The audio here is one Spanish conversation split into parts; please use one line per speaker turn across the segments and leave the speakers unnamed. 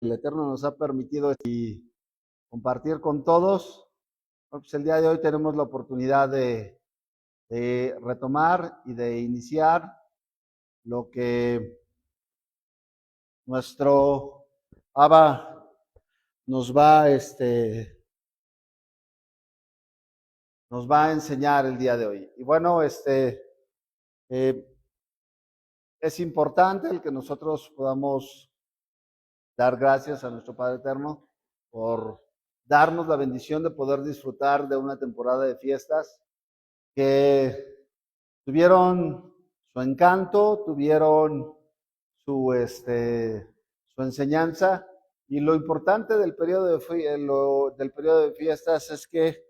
el Eterno nos ha permitido compartir con todos. Bueno, pues el día de hoy tenemos la oportunidad de retomar y de iniciar lo que nuestro Abba nos va a enseñar el día de hoy. Y bueno, eh, es importante el que nosotros podamos dar gracias a nuestro Padre Eterno por darnos la bendición de poder disfrutar de una temporada de fiestas que tuvieron su encanto, tuvieron su enseñanza, y lo importante del periodo de fiestas es que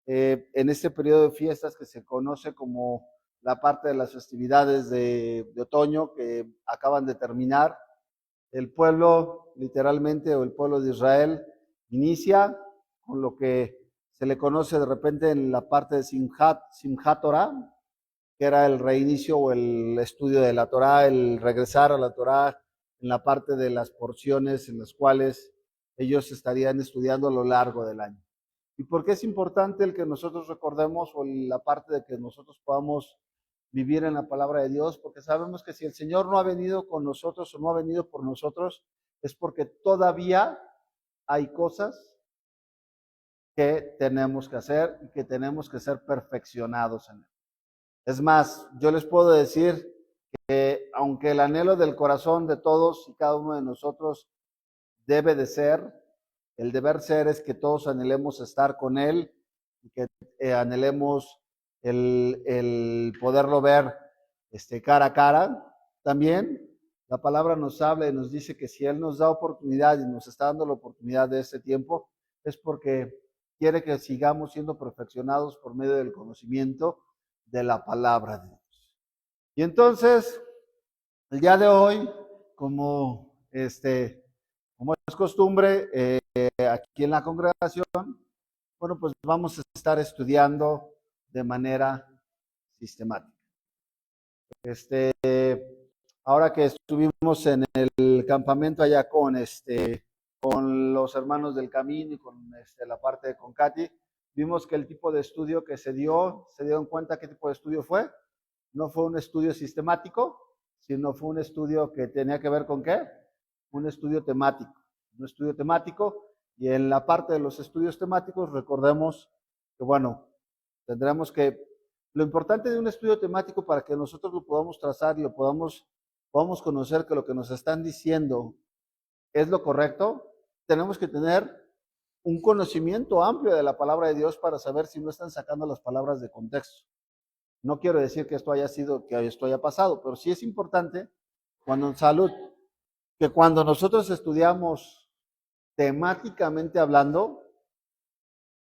en este periodo de fiestas que se conoce como la parte de las festividades de otoño que acaban de terminar, el pueblo, literalmente, o el pueblo de Israel, inicia con lo que se le conoce de repente en la parte de Simchat Torah, que era el reinicio o el estudio de la Torah, el regresar a la Torah en la parte de las porciones en las cuales ellos estarían estudiando a lo largo del año. ¿Y por qué es importante el que nosotros recordemos, o la parte de que nosotros podamos vivir en la palabra de Dios? Porque sabemos que si el Señor no ha venido con nosotros o no ha venido por nosotros, es porque todavía hay cosas que tenemos que hacer y que tenemos que ser perfeccionados en él. Es más, yo les puedo decir que aunque el anhelo del corazón de todos y cada uno de nosotros debe de ser, el deber ser es que todos anhelemos estar con Él y que anhelemos el poderlo ver cara a cara. También la palabra nos habla y nos dice que si Él nos da oportunidad y nos está dando la oportunidad de este tiempo, es porque quiere que sigamos siendo perfeccionados por medio del conocimiento de la palabra de Dios. Y entonces, el día de hoy, como es costumbre, aquí en la congregación, bueno, pues vamos a estar estudiando de manera sistemática. Ahora que estuvimos en el campamento allá con los hermanos del camino y con la parte de Concati, vimos que el tipo de estudio que se dieron cuenta qué tipo de estudio fue. No fue un estudio sistemático, sino fue un estudio que tenía que ver con ¿qué? Un estudio temático. Un estudio temático, y en la parte de los estudios temáticos recordemos que, bueno, tendremos que, lo importante de un estudio temático para que nosotros lo podamos trazar y lo podamos conocer que lo que nos están diciendo es lo correcto, tenemos que tener un conocimiento amplio de la palabra de Dios para saber si no están sacando las palabras de contexto. No quiero decir que esto haya pasado, pero sí es importante cuando que cuando nosotros estudiamos temáticamente hablando,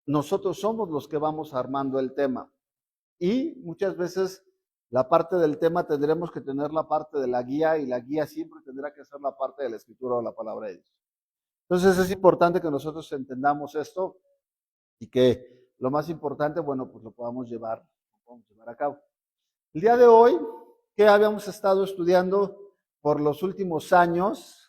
nosotros somos los que vamos armando el tema. Y muchas veces la parte del tema tendremos que tener la parte de la guía, y la guía siempre tendrá que ser la parte de la escritura o la palabra de Dios. Entonces es importante que nosotros entendamos esto y que lo más importante, bueno, pues lo podamos llevar a cabo. El día de hoy, ¿qué habíamos estado estudiando por los últimos años?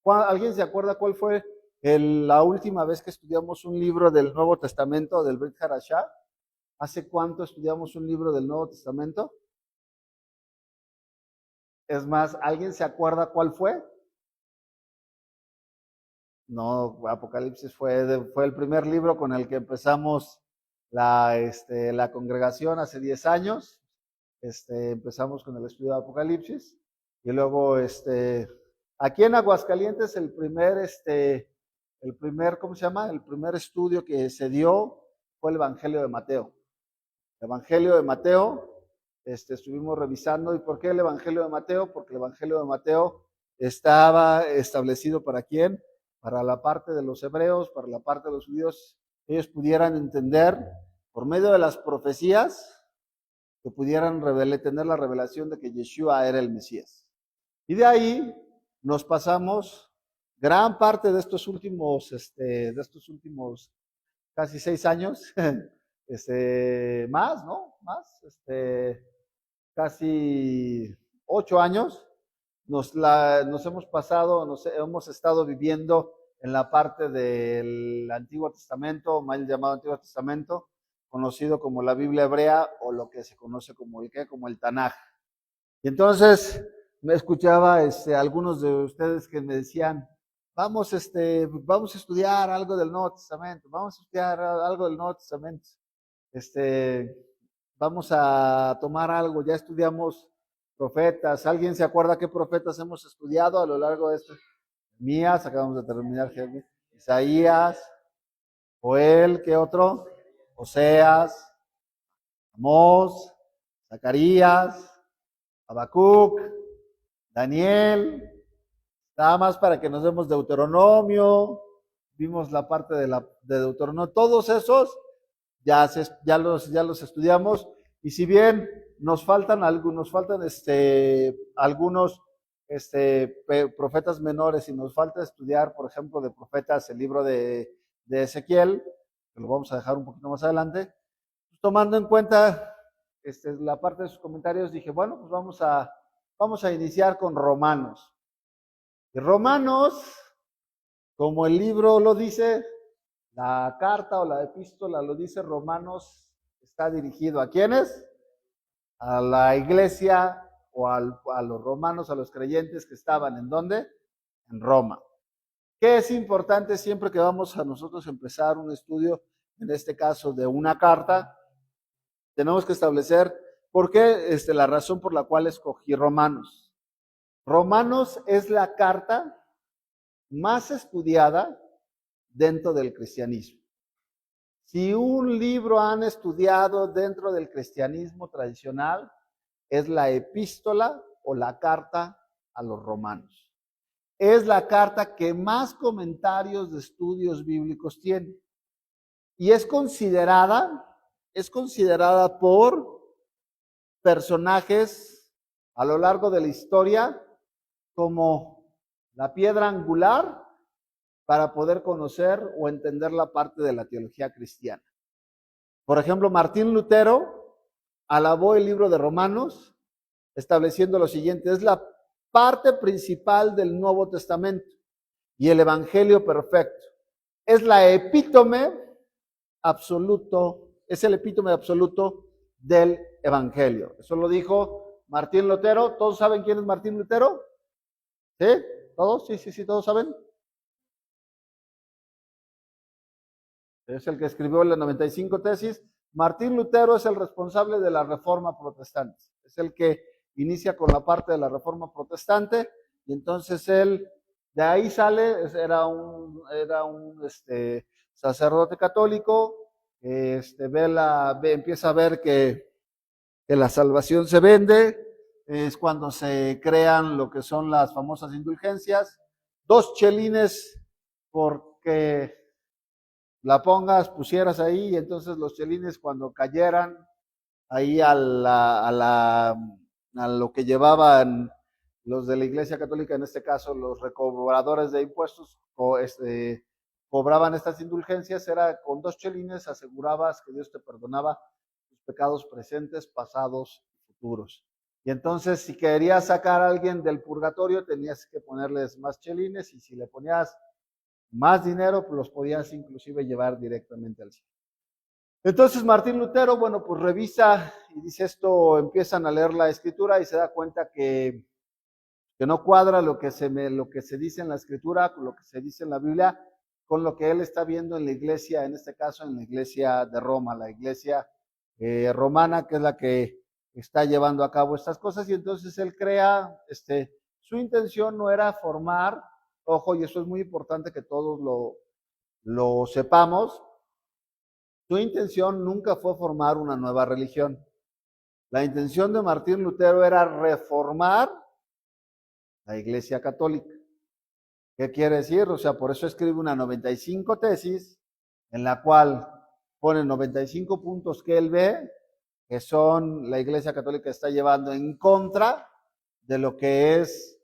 ¿Alguien se acuerda cuál fue la última vez que estudiamos un libro del Nuevo Testamento, del Brit Hadashah? ¿Hace cuánto estudiamos un libro del Nuevo Testamento? Es más, ¿alguien se acuerda cuál fue? No, Apocalipsis fue el primer libro con el que empezamos la congregación hace 10 años. Empezamos con el estudio de Apocalipsis, y luego aquí en Aguascalientes el primer, ¿cómo se llama? El primer estudio que se dio fue el Evangelio de Mateo. El Evangelio de Mateo, estuvimos revisando. ¿Y por qué el Evangelio de Mateo? Porque el Evangelio de Mateo estaba establecido ¿para quién? Para la parte de los hebreos, para la parte de los judíos, ellos pudieran entender por medio de las profecías, que pudieran tener la revelación de que Yeshua era el Mesías. Y de ahí nos pasamos gran parte de estos últimos casi 6 años, más, ¿no? Más, casi 8 años, nos hemos pasado, nos hemos estado viviendo en la parte del Antiguo Testamento, mal llamado Antiguo Testamento, conocido como la Biblia hebrea o lo que se conoce como como el Tanaj. Y entonces me escuchaba algunos de ustedes que me decían, vamos, vamos a estudiar algo del Nuevo Testamento, vamos a estudiar algo del Nuevo Testamento, vamos a tomar algo, ya estudiamos profetas. ¿Alguien se acuerda qué profetas hemos estudiado a lo largo de esto? Mías, acabamos de terminar, Isaías, Joel, ¿qué otro? Oseas, Amós, Zacarías, Habacuc, Daniel, nada más para que nos demos Deuteronomio, vimos la parte de Deuteronomio, todos esos ya los estudiamos, y si bien nos faltan algunos profetas menores y nos falta estudiar, por ejemplo, de profetas, el libro de Ezequiel, que lo vamos a dejar un poquito más adelante, pues, tomando en cuenta la parte de sus comentarios, dije, bueno, pues vamos a iniciar con Romanos. Y Romanos, como el libro lo dice, la carta o la epístola lo dice, Romanos está dirigido ¿a quiénes? A la iglesia o a los romanos, a los creyentes que estaban ¿en dónde? En Roma. ¿Qué es importante siempre que vamos a nosotros empezar un estudio, en este caso de una carta? Tenemos que establecer por qué, la razón por la cual escogí Romanos. Romanos es la carta más estudiada dentro del cristianismo. Si un libro han estudiado dentro del cristianismo tradicional, es la epístola o la carta a los romanos. Es la carta que más comentarios de estudios bíblicos tiene. Y es considerada por personajes a lo largo de la historia como la piedra angular para poder conocer o entender la parte de la teología cristiana. Por ejemplo, Martín Lutero alabó el libro de Romanos estableciendo lo siguiente: es la parte principal del Nuevo Testamento y el Evangelio perfecto. Es la epítome absoluto, es el epítome absoluto del Evangelio. Eso lo dijo Martín Lutero. ¿Todos saben quién es Martín Lutero? ¿Sí? ¿Todos? Sí, todos saben. Es el que escribió las 95 tesis. Martín Lutero es el responsable de la Reforma Protestante. Es el que inicia con la parte de la Reforma Protestante, y entonces él, de ahí sale, era un sacerdote católico, empieza a ver que la salvación se vende, es cuando se crean lo que son las famosas indulgencias, 2 chelines porque la pusieras ahí, y entonces los chelines cuando cayeran ahí a lo que llevaban los de la Iglesia Católica, en este caso los recobradores de impuestos, cobraban estas indulgencias, era con 2 chelines asegurabas que Dios te perdonaba tus pecados presentes, pasados y futuros. Y entonces si querías sacar a alguien del purgatorio tenías que ponerles más chelines, y si le ponías más dinero, pues los podías inclusive llevar directamente al cielo. Entonces Martín Lutero, bueno, pues revisa y dice esto, empiezan a leer la escritura y se da cuenta que no cuadra lo que se dice en la escritura, con lo que se dice en la Biblia, con lo que él está viendo en la iglesia, en este caso en la iglesia de Roma, la iglesia romana, que es la que está llevando a cabo estas cosas. Y entonces él crea, su intención no era formar, ojo, y eso es muy importante que todos lo sepamos, su intención nunca fue formar una nueva religión. La intención de Martín Lutero era reformar la Iglesia Católica. ¿Qué quiere decir? O sea, por eso escribe una 95 tesis, en la cual pone 95 puntos que él ve que son la Iglesia Católica está llevando en contra de lo que es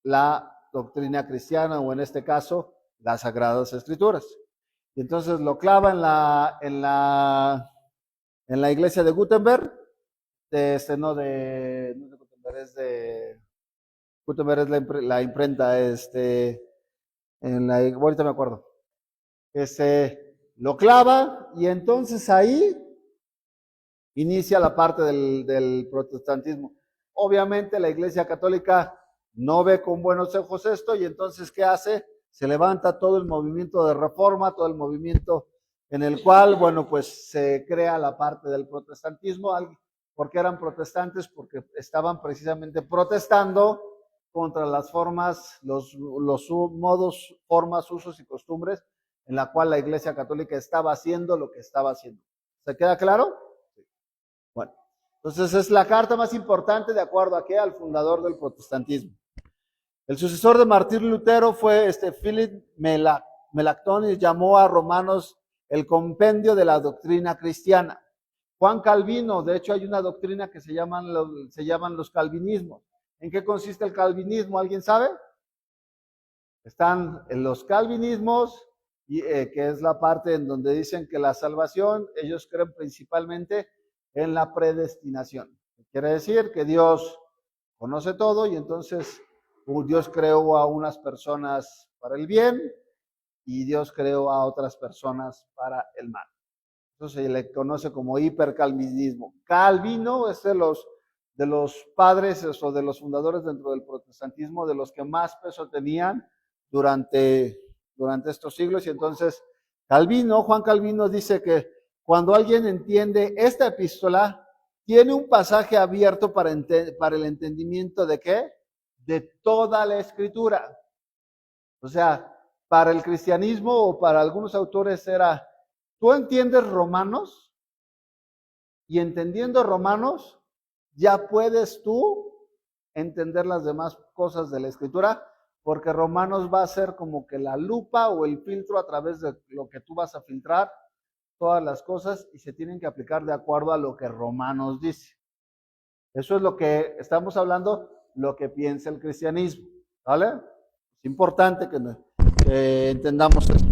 la doctrina cristiana, o en este caso, las Sagradas Escrituras. Y entonces lo clava en la iglesia de Gutenberg, no de Gutenberg, es de Gutenberg es la imprenta, ahorita me acuerdo. Lo clava y entonces ahí inicia la parte del protestantismo. Obviamente la Iglesia Católica no ve con buenos ojos esto y entonces ¿qué hace? Se levanta todo el movimiento de reforma, todo el movimiento en el cual, bueno, pues se crea la parte del protestantismo. ¿Por qué eran protestantes? Porque estaban precisamente protestando contra las formas, los modos, formas, usos y costumbres en la cual la Iglesia Católica estaba haciendo lo que estaba haciendo. ¿Se queda claro? Bueno, entonces es la carta más importante de acuerdo a qué, al fundador del protestantismo. El sucesor de Martín Lutero fue Philip Melanchthon y llamó a Romanos el compendio de la doctrina cristiana. Juan Calvino, de hecho hay una doctrina que se llaman los calvinismos. ¿En qué consiste el calvinismo? ¿Alguien sabe? Están en los calvinismos, que es la parte en donde dicen que la salvación, ellos creen principalmente en la predestinación. Quiere decir que Dios conoce todo y entonces Dios creó a unas personas para el bien y Dios creó a otras personas para el mal. Eso se le conoce como hipercalvinismo. Calvino es de los padres o de los fundadores dentro del protestantismo, de los que más peso tenían durante estos siglos. Y entonces Juan Calvino dice que cuando alguien entiende esta epístola, tiene un pasaje abierto para el entendimiento de ¿qué? De toda la escritura. O sea, para el cristianismo o para algunos autores era, tú entiendes Romanos y entendiendo Romanos, ya puedes tú entender las demás cosas de la escritura, porque Romanos va a ser como que la lupa o el filtro a través de lo que tú vas a filtrar todas las cosas y se tienen que aplicar de acuerdo a lo que Romanos dice. Eso es lo que estamos hablando, lo que piensa el cristianismo, ¿vale? Es importante que entendamos esto.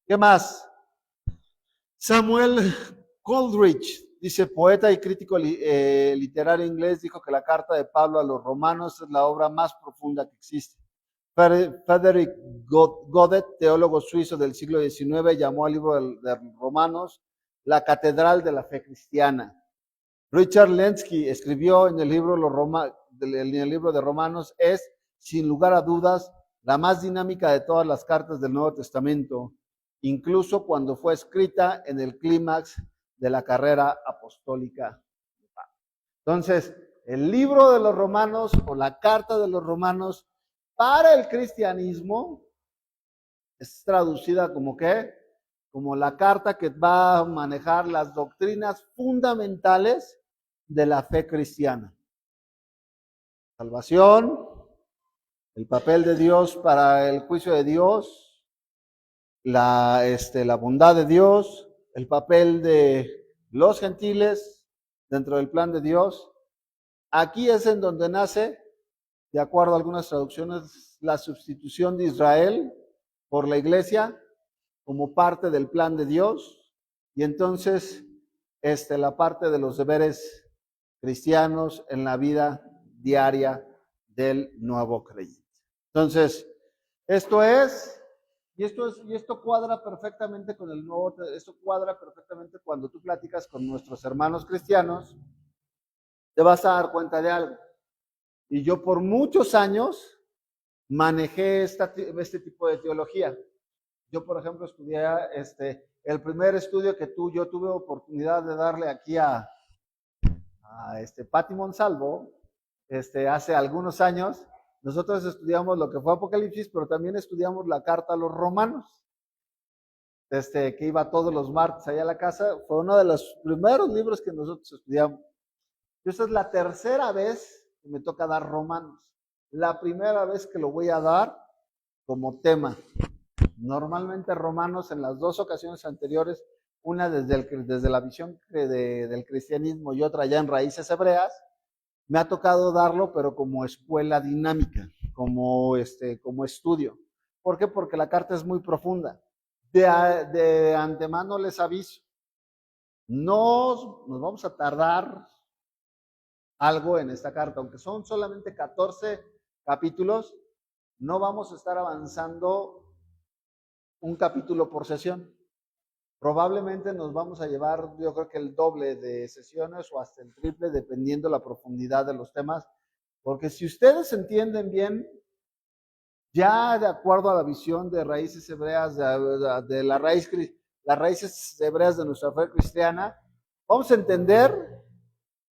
¿Qué más? Samuel Coleridge, dice, poeta y crítico literario inglés, dijo que la carta de Pablo a los romanos es la obra más profunda que existe. Frederick Godet, teólogo suizo del siglo XIX, llamó al libro de Romanos la catedral de la fe cristiana. Richard Lenski escribió en el libro de Romanos, es, sin lugar a dudas, la más dinámica de todas las cartas del Nuevo Testamento, incluso cuando fue escrita en el clímax de la carrera apostólica. Entonces, el libro de los Romanos o la carta de los Romanos para el cristianismo es traducida como ¿qué? Como la carta que va a manejar las doctrinas fundamentales de la fe cristiana. Salvación, el papel de Dios para el juicio de Dios, la bondad de Dios, el papel de los gentiles dentro del plan de Dios. Aquí es en donde nace, de acuerdo a algunas traducciones, la sustitución de Israel por la iglesia como parte del plan de Dios, y entonces la parte de los deberes cristianos en la vida diaria del nuevo creyente. Entonces, esto cuadra perfectamente con esto cuadra perfectamente cuando tú platicas con nuestros hermanos cristianos, te vas a dar cuenta de algo. Y yo por muchos años manejé este tipo de teología. Yo, por ejemplo, estudié el primer estudio que yo tuve oportunidad de darle aquí a Pati Monsalvo, hace algunos años. Nosotros estudiamos lo que fue Apocalipsis, pero también estudiamos la carta a los romanos, que iba todos los martes allá a la casa. Fue uno de los primeros libros que nosotros estudiamos. Esta es la tercera vez que me toca dar Romanos. La primera vez que lo voy a dar como tema. Normalmente Romanos en las dos ocasiones anteriores, una desde la visión del cristianismo y otra ya en raíces hebreas, me ha tocado darlo, pero como escuela dinámica, como estudio. ¿Por qué? Porque la carta es muy profunda. De antemano les aviso, Nos vamos a tardar algo en esta carta, aunque son solamente 14 capítulos, no vamos a estar avanzando un capítulo por sesión. Probablemente nos vamos a llevar, yo creo que el doble de sesiones o hasta el triple, dependiendo la profundidad de los temas, porque si ustedes entienden bien, ya de acuerdo a la visión de raíces hebreas, de las raíces hebreas de nuestra fe cristiana, vamos a entender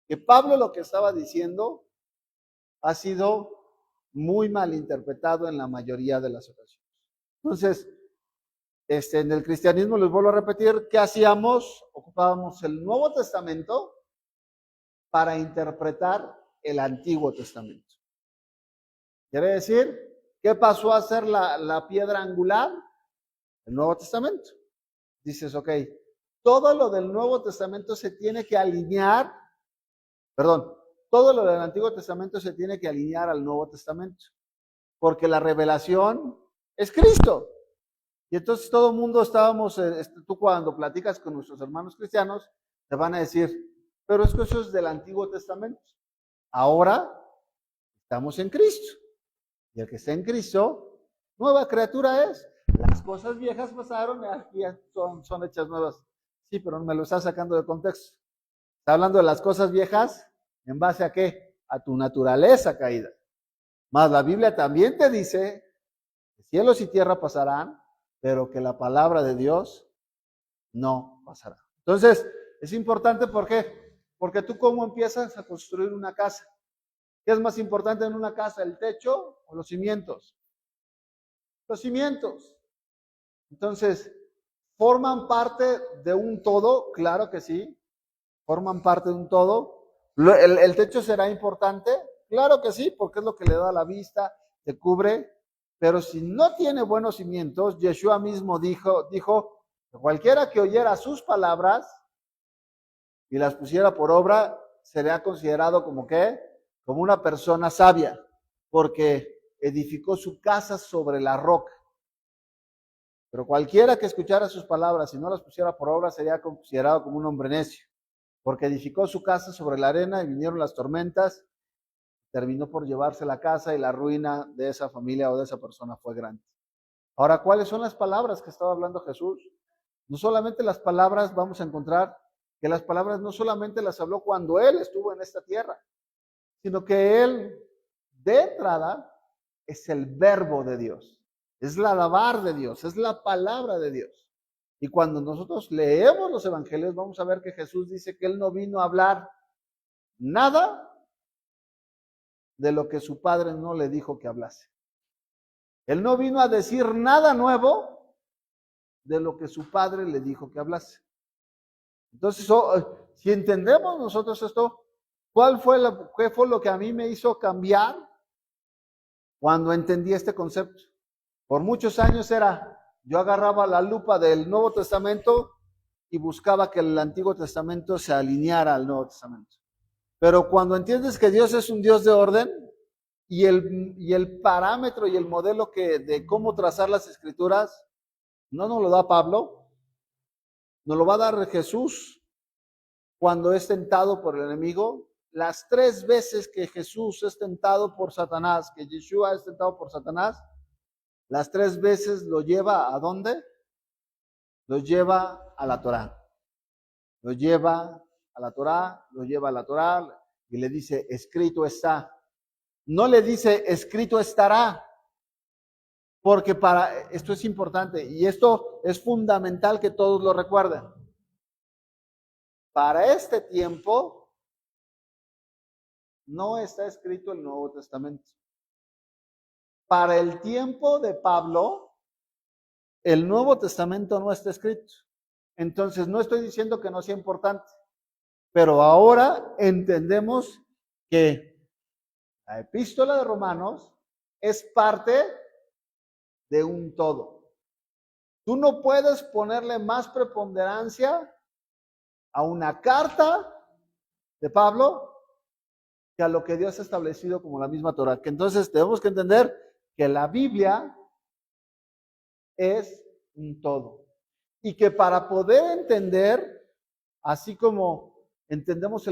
que Pablo lo que estaba diciendo ha sido muy mal interpretado en la mayoría de las ocasiones. Entonces, en el cristianismo, les vuelvo a repetir, ¿qué hacíamos? Ocupábamos el Nuevo Testamento para interpretar el Antiguo Testamento. Quiere decir, ¿qué pasó a ser la piedra angular? El Nuevo Testamento. Dices, ok, todo lo del Nuevo Testamento se tiene que alinear, todo lo del Antiguo Testamento se tiene que alinear al Nuevo Testamento, porque la revelación es Cristo. Y entonces todo el mundo estábamos, tú cuando platicas con nuestros hermanos cristianos, te van a decir, pero es que eso es del Antiguo Testamento. Ahora estamos en Cristo. Y el que está en Cristo, nueva criatura es. Las cosas viejas pasaron, aquí son hechas nuevas. Sí, pero me lo está sacando de contexto. Está hablando de las cosas viejas, ¿en base a qué? A tu naturaleza caída. Más la Biblia también te dice que cielos y tierra pasarán, pero que la palabra de Dios no pasará. Entonces, es importante, ¿por qué? Porque tú cómo empiezas a construir una casa. ¿Qué es más importante en una casa, el techo o los cimientos? Los cimientos. Entonces, ¿forman parte de un todo? Claro que sí, forman parte de un todo. ¿El techo será importante? Claro que sí, porque es lo que le da la vista, te cubre. Pero si no tiene buenos cimientos, Yeshua mismo dijo, cualquiera que oyera sus palabras y las pusiera por obra, sería considerado como ¿qué? Como una persona sabia, porque edificó su casa sobre la roca. Pero cualquiera que escuchara sus palabras y no las pusiera por obra, sería considerado como un hombre necio, porque edificó su casa sobre la arena y vinieron las tormentas, terminó por llevarse la casa y la ruina de esa familia o de esa persona fue grande. Ahora, ¿cuáles son las palabras que estaba hablando Jesús? No solamente las palabras, vamos a encontrar que las palabras no solamente las habló cuando Él estuvo en esta tierra, sino que Él, de entrada, es el verbo de Dios, es la alabar de Dios, es la palabra de Dios. Y cuando nosotros leemos los evangelios, vamos a ver que Jesús dice que Él no vino a hablar nada de lo que su Padre no le dijo que hablase. Él no vino a decir nada nuevo de lo que su Padre le dijo que hablase. Entonces, si entendemos nosotros esto, ¿qué fue lo que a mí me hizo cambiar cuando entendí este concepto? Por muchos años yo agarraba la lupa del Nuevo Testamento y buscaba que el Antiguo Testamento se alineara al Nuevo Testamento. Pero cuando entiendes que Dios es un Dios de orden y el parámetro y el modelo de cómo trazar las escrituras, no nos lo da Pablo, nos lo va a dar Jesús cuando es tentado por el enemigo. Las 3 veces que Jesús es tentado por Satanás, que Yeshua es tentado por Satanás, las 3 veces lo lleva ¿a dónde? Lo lleva a la Torá. Lo lleva a la Torá, lo lleva a la Torá y le dice, escrito está. No le dice, escrito estará, porque esto es importante y esto es fundamental que todos lo recuerden. Para este tiempo no está escrito el Nuevo Testamento. Para el tiempo de Pablo, el Nuevo Testamento no está escrito. Entonces, no estoy diciendo que no sea importante, pero ahora entendemos que la epístola de Romanos es parte de un todo. Tú no puedes ponerle más preponderancia a una carta de Pablo que a lo que Dios ha establecido como la misma Torah. Que entonces tenemos que entender que la Biblia es un todo. Y que para poder entender así como entendemos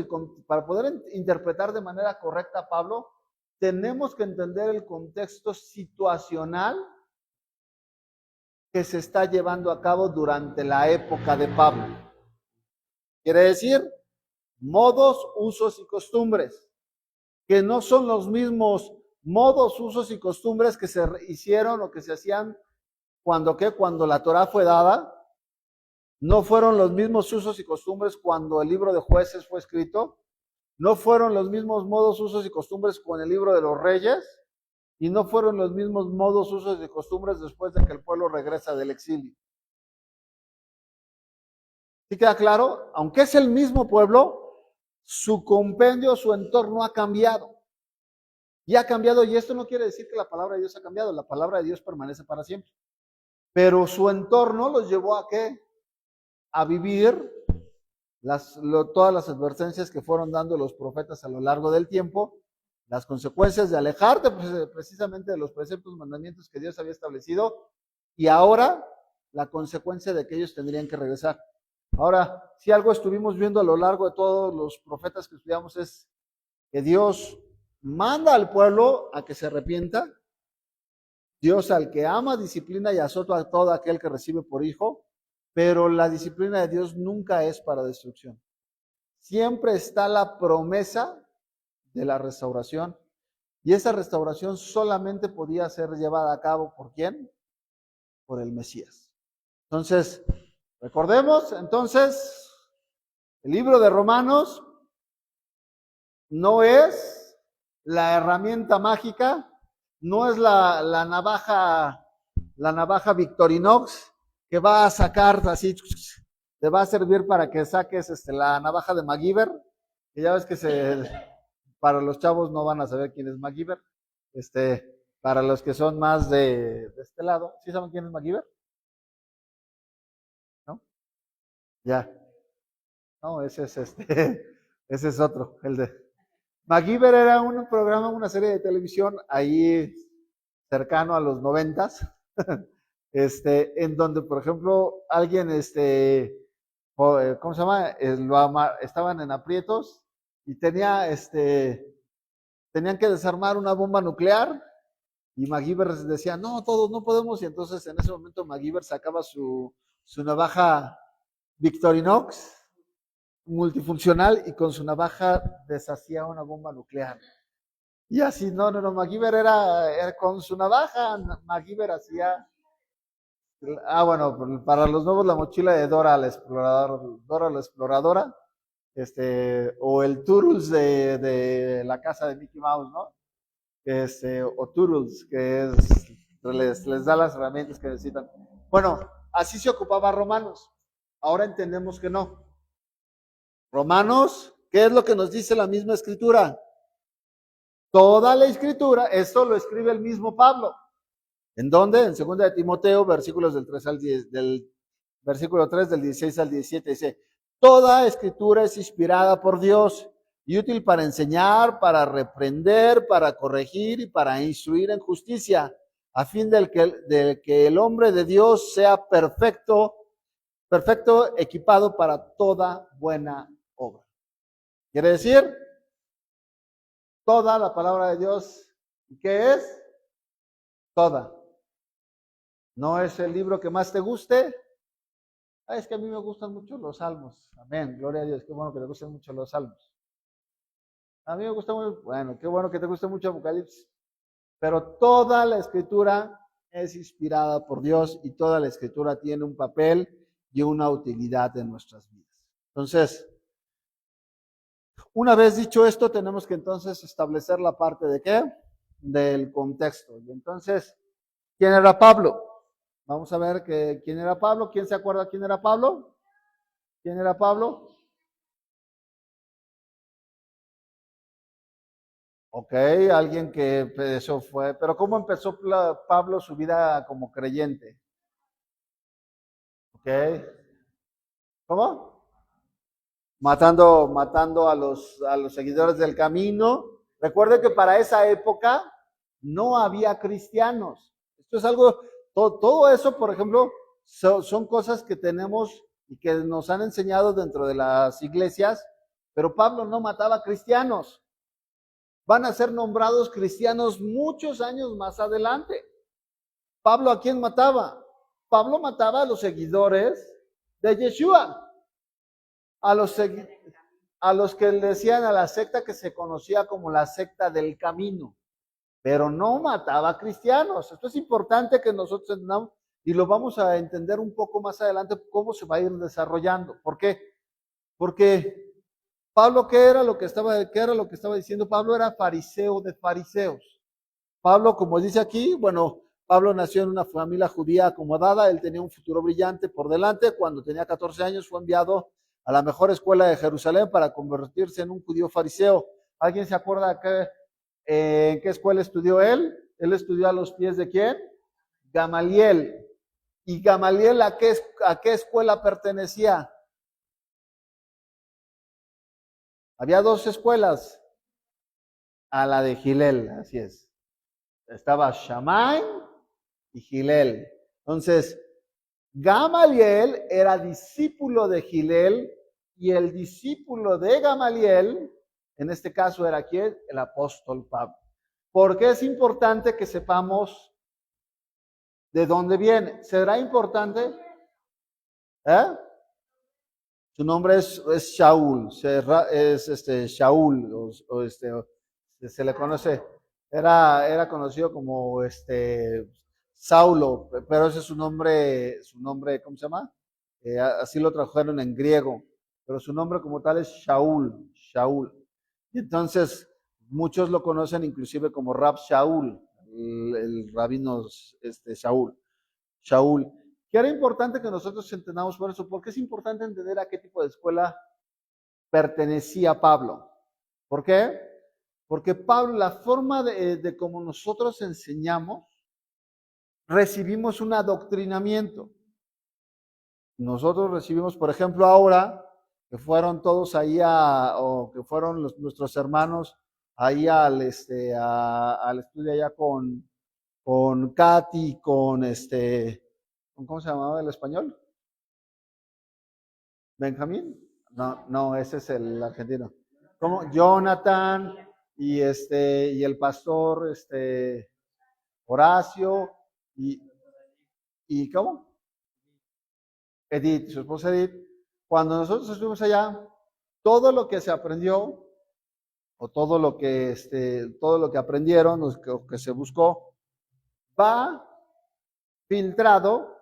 para poder interpretar de manera correcta a Pablo, tenemos que entender el contexto situacional que se está llevando a cabo durante la época de Pablo. Quiere decir, modos, usos y costumbres, que no son los mismos modos, usos y costumbres que se hicieron o que se hacían cuando la Torá fue dada. No fueron los mismos usos y costumbres cuando el libro de Jueces fue escrito. No fueron los mismos modos, usos y costumbres con el libro de los Reyes. Y no fueron los mismos modos, usos y costumbres después de que el pueblo regresa del exilio. ¿Sí queda claro? Aunque es el mismo pueblo, su compendio, su entorno ha cambiado. Y ha cambiado, y esto no quiere decir que la palabra de Dios ha cambiado, la palabra de Dios permanece para siempre. Pero su entorno los llevó a ¿qué? A vivir todas las advertencias que fueron dando los profetas a lo largo del tiempo, las consecuencias de alejarte precisamente de los preceptos y mandamientos que Dios había establecido, y ahora la consecuencia de que ellos tendrían que regresar. Ahora, si algo estuvimos viendo a lo largo de todos los profetas que estudiamos es que Dios manda al pueblo a que se arrepienta. Dios al que ama, disciplina y azota a todo aquel que recibe por hijo, pero la disciplina de Dios nunca es para destrucción. Siempre está la promesa de la restauración, y esa restauración solamente podía ser llevada a cabo ¿por quién? Por el Mesías. Entonces, recordemos, entonces, el libro de Romanos no es la herramienta mágica, no es la navaja Victorinox que va a sacar así, te va a servir para que saques la navaja de MacGyver, que ya ves que para los chavos no van a saber quién es MacGyver, para los que son más de este lado, ¿sí saben quién es MacGyver? ¿No? Ya. No, ese es ese es otro, el de MacGyver era un programa, una serie de televisión ahí cercano a los 90s, en donde, por ejemplo, alguien, ¿cómo se llama? Estaban en aprietos y tenían que desarmar una bomba nuclear y MacGyver decía, no, todos no podemos, y entonces en ese momento MacGyver sacaba su navaja Victorinox multifuncional y con su navaja deshacía una bomba nuclear. Y así, no, MacGyver era con su navaja, MacGyver hacía, bueno, para los nuevos la mochila de Dora la exploradora, o el Turtles de la casa de Mickey Mouse, ¿no? O Turtles, que les da las herramientas que necesitan. Bueno, así se ocupaba Romanos. Ahora entendemos que no. Romanos, ¿qué es lo que nos dice la misma escritura? Toda la escritura, esto lo escribe el mismo Pablo. ¿En dónde? En 2 de Timoteo, versículos del versículo 3 del 16 al 17, dice, toda escritura es inspirada por Dios y útil para enseñar, para reprender, para corregir y para instruir en justicia, a fin de que el hombre de Dios sea perfecto, equipado para toda buena obra. Quiere decir, toda la palabra de Dios, ¿y qué es? Toda. ¿No es el libro que más te guste? Es que a mí me gustan mucho los salmos. Amén, gloria a Dios, qué bueno que te gusten mucho los salmos. A mí me gusta muy, bueno, qué bueno que te guste mucho Apocalipsis. Pero toda la escritura es inspirada por Dios y toda la escritura tiene un papel y una utilidad en nuestras vidas. Entonces, una vez dicho esto, tenemos que entonces establecer la parte de ¿qué? Del contexto. Y entonces, ¿quién era Pablo? Vamos a ver quién era Pablo. ¿Quién se acuerda quién era Pablo? ¿Quién era Pablo? Ok, alguien que eso fue. Pero ¿cómo empezó Pablo su vida como creyente? Ok. ¿Cómo? Matando a los seguidores del camino. Recuerde que para esa época no había cristianos. Esto es algo, todo eso, por ejemplo, son cosas que tenemos y que nos han enseñado dentro de las iglesias, pero Pablo no mataba cristianos. Van a ser nombrados cristianos muchos años más adelante. ¿Pablo a quién mataba? Pablo mataba a los seguidores de Yeshua, a los que le decían a la secta que se conocía como la secta del camino, pero no mataba a cristianos. Esto es importante que nosotros entendamos y lo vamos a entender un poco más adelante cómo se va a ir desarrollando. ¿Por qué? Porque Pablo, ¿qué era lo que estaba diciendo? Pablo era fariseo de fariseos. Pablo, como dice aquí, bueno, Pablo nació en una familia judía acomodada, él tenía un futuro brillante por delante. Cuando tenía 14 años fue enviado a la mejor escuela de Jerusalén para convertirse en un judío fariseo. ¿Alguien se acuerda en qué escuela estudió él? Él estudió a los pies de ¿quién? Gamaliel. ¿Y Gamaliel a qué escuela pertenecía? Había dos escuelas, a la de Gilel, así es. Estaba Shammai y Gilel. Entonces, Gamaliel era discípulo de Gilel y el discípulo de Gamaliel, en este caso era ¿quién? El apóstol Pablo. ¿Por qué es importante que sepamos de dónde viene? ¿Será importante? ¿Eh? Su nombre es Shaul, Shaul, se le conoce, era conocido como Saulo, pero ese es su nombre, ¿cómo se llama? Así lo tradujeron en griego, pero su nombre como tal es Shaul. Y entonces muchos lo conocen inclusive como Rab Shaul, el rabino Shaul. Que era importante que nosotros entendamos por eso, porque es importante entender a qué tipo de escuela pertenecía Pablo. ¿Por qué? Porque Pablo, la forma de cómo nosotros enseñamos, recibimos un adoctrinamiento. Nosotros recibimos, por ejemplo, ahora que fueron todos ahí o que fueron nuestros hermanos ahí al estudio allá con Katy, ¿cómo se llamaba el español? ¿Benjamín? No, ese es el argentino. ¿Cómo? Jonathan y el pastor Horacio y ¿cómo? Edith, su esposa Edith. Cuando nosotros estuvimos allá, todo lo que se aprendió o todo lo que aprendieron o que se buscó va filtrado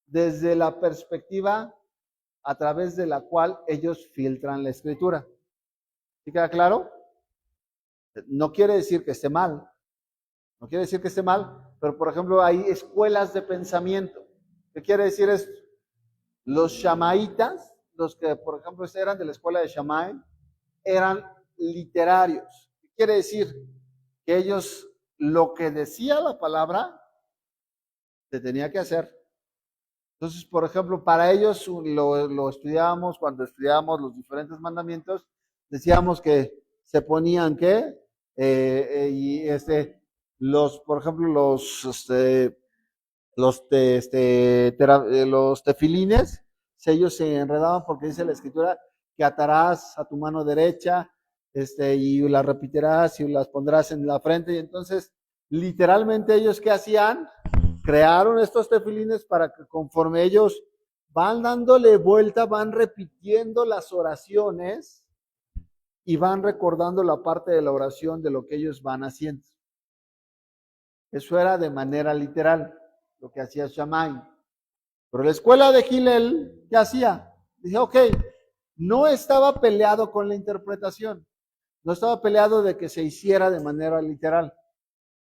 desde la perspectiva a través de la cual ellos filtran la escritura. ¿Sí queda claro? No quiere decir que esté mal, pero por ejemplo hay escuelas de pensamiento. ¿Qué quiere decir esto? Los shamaitas, los que por ejemplo eran de la escuela de Shammai, eran literarios. ¿Qué quiere decir? Que ellos, lo que decía la palabra, se tenía que hacer. Entonces, por ejemplo, para ellos lo estudiábamos, cuando estudiábamos los diferentes mandamientos, decíamos que se ponían ¿qué? Por ejemplo, los tefilines, ellos se enredaban porque dice la escritura que atarás a tu mano derecha, y las repetirás y las pondrás en la frente. Y entonces, literalmente ellos, ¿qué hacían? Crearon estos tefilines para que conforme ellos van dándole vuelta, van repitiendo las oraciones y van recordando la parte de la oración de lo que ellos van haciendo. Eso era de manera literal, lo que hacía Shammai. Pero la escuela de Hillel, ¿qué hacía? Dije, ok, no estaba peleado con la interpretación, no estaba peleado de que se hiciera de manera literal.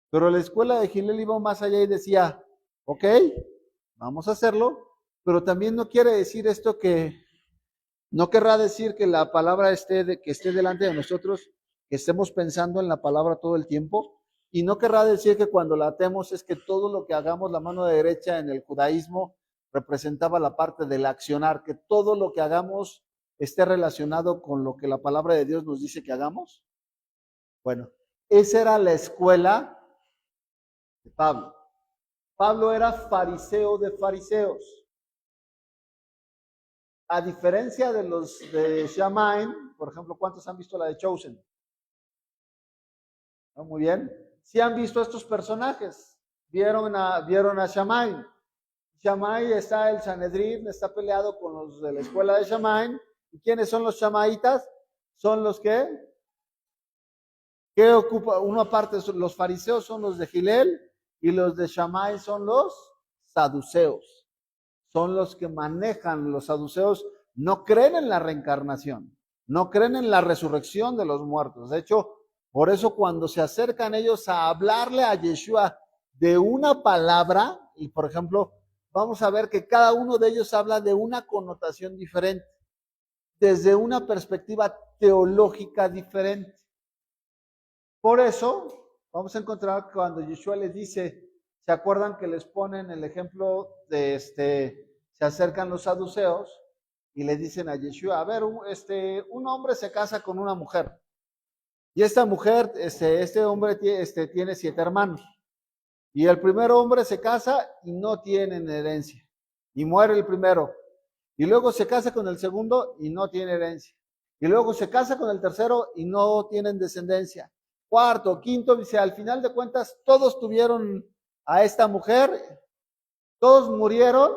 Pero la escuela de Hillel iba más allá y decía, ok, vamos a hacerlo, pero también no quiere decir esto no querrá decir que la palabra que esté delante de nosotros, que estemos pensando en la palabra todo el tiempo, y no querrá decir que cuando la atemos es que todo lo que hagamos, la mano derecha en el judaísmo representaba la parte del accionar, que todo lo que hagamos esté relacionado con lo que la palabra de Dios nos dice que hagamos. Bueno, esa era la escuela de Pablo. Pablo era fariseo de fariseos. A diferencia de los de Shammai, por ejemplo, ¿cuántos han visto la de Chosen? ¿No? Muy bien. Sí han visto estos personajes. Vieron a Shammai. Shammai está el Sanedrín, está peleado con los de la escuela de Shammai. ¿Y quiénes son los Shammaitas? Son los que ocupa una parte, los fariseos son los de Gilel y los de Shammai son los saduceos. Son los que manejan, los saduceos no creen en la reencarnación, no creen en la resurrección de los muertos. De hecho, por eso cuando se acercan ellos a hablarle a Yeshua de una palabra, y por ejemplo, vamos a ver que cada uno de ellos habla de una connotación diferente, desde una perspectiva teológica diferente. Por eso, vamos a encontrar cuando Yeshua les dice, ¿se acuerdan que les ponen el ejemplo de se acercan los saduceos y le dicen a Yeshua, a ver, un hombre se casa con una mujer y esta mujer, este hombre tiene 7 hermanos y el primer hombre se casa y no tienen herencia y muere el primero y luego se casa con el segundo y no tiene herencia y luego se casa con el tercero y no tienen descendencia. Cuarto, quinto, dice, al final de cuentas, todos tuvieron a esta mujer, todos murieron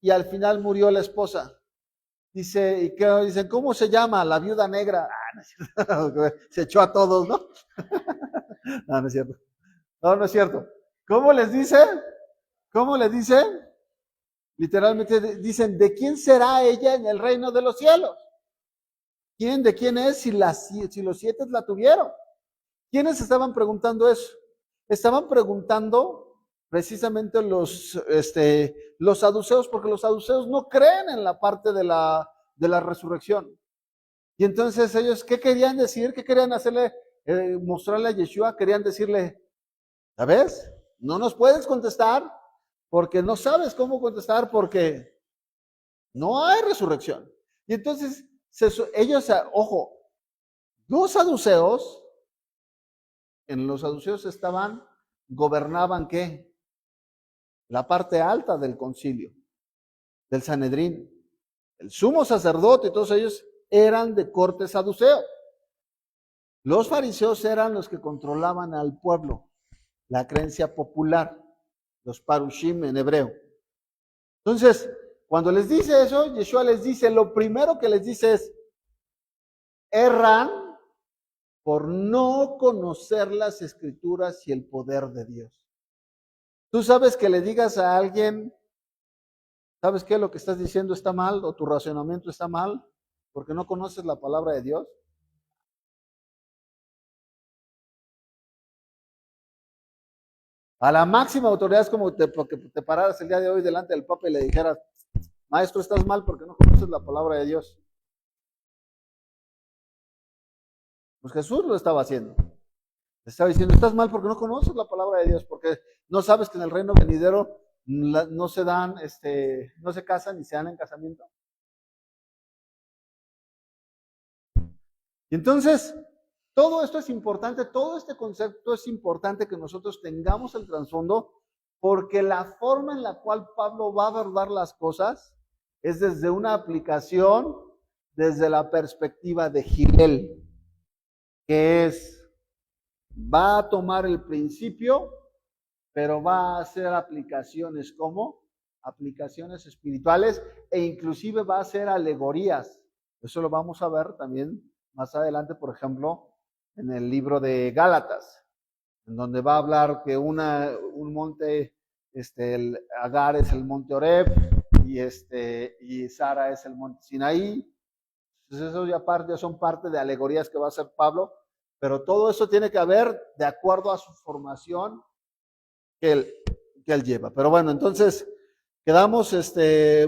y al final murió la esposa. Dice, y que dicen, ¿cómo se llama? La viuda negra. Ah, no es cierto. Se echó a todos, ¿no? No, no es cierto. No, no es cierto. ¿Cómo les dice? ¿Cómo les dice? Literalmente dicen, ¿de quién será ella en el reino de los cielos? ¿De quién es si los 7 la tuvieron? ¿Quiénes estaban preguntando eso? Estaban preguntando precisamente los saduceos, porque los saduceos no creen en la parte de la resurrección. Y entonces ellos, ¿qué querían decir? ¿Qué querían hacerle? Mostrarle a Yeshua, querían decirle, ¿sabes? No nos puedes contestar porque no sabes cómo contestar porque no hay resurrección. Y entonces ellos, ojo, los saduceos, en los saduceos gobernaban ¿qué? La parte alta del concilio, del Sanedrín. El sumo sacerdote y todos ellos eran de corte saduceo. Los fariseos eran los que controlaban al pueblo, la creencia popular, los parushim en hebreo. Entonces, cuando les dice eso, Yeshua les dice, lo primero que les dice es, erran por no conocer las escrituras y el poder de Dios. Tú sabes que le digas a alguien, ¿sabes qué? Lo que estás diciendo está mal o tu razonamiento está mal porque no conoces la palabra de Dios. A la máxima autoridad es como porque te pararas el día de hoy delante del Papa y le dijeras, maestro, estás mal porque no conoces la palabra de Dios. Pues Jesús lo estaba haciendo. Le estaba diciendo, estás mal porque no conoces la palabra de Dios, porque no sabes que en el reino venidero no se dan, no se casan ni se dan en casamiento. Y entonces, todo esto es importante, todo este concepto es importante que nosotros tengamos el trasfondo, porque la forma en la cual Pablo va a abordar las cosas es desde una aplicación, desde la perspectiva de Gilel, que va a tomar el principio, pero va a hacer aplicaciones como aplicaciones espirituales e inclusive va a hacer alegorías. Eso lo vamos a ver también más adelante, por ejemplo, en el libro de Gálatas, en donde va a hablar que un monte, el Agar es el monte Oreb y Sara es el monte Sinaí. Entonces eso ya son parte de alegorías que va a hacer Pablo, pero todo eso tiene que haber de acuerdo a su formación que él lleva. Pero bueno, entonces quedamos,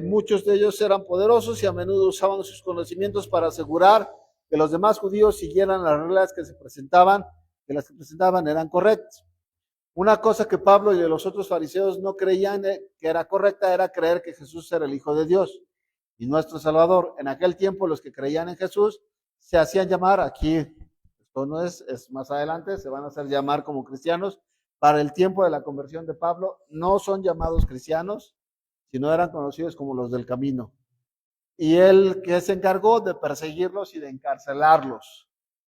muchos de ellos eran poderosos y a menudo usaban sus conocimientos para asegurar que los demás judíos siguieran las reglas que se presentaban, que las que presentaban eran correctas. Una cosa que Pablo y los otros fariseos no creían que era correcta era creer que Jesús era el Hijo de Dios y nuestro Salvador. En aquel tiempo los que creían en Jesús se hacían llamar, aquí, esto no es más adelante, se van a hacer llamar como cristianos. Para el tiempo de la conversión de Pablo, no son llamados cristianos, sino eran conocidos como los del camino. y él que se encargó de perseguirlos y de encarcelarlos.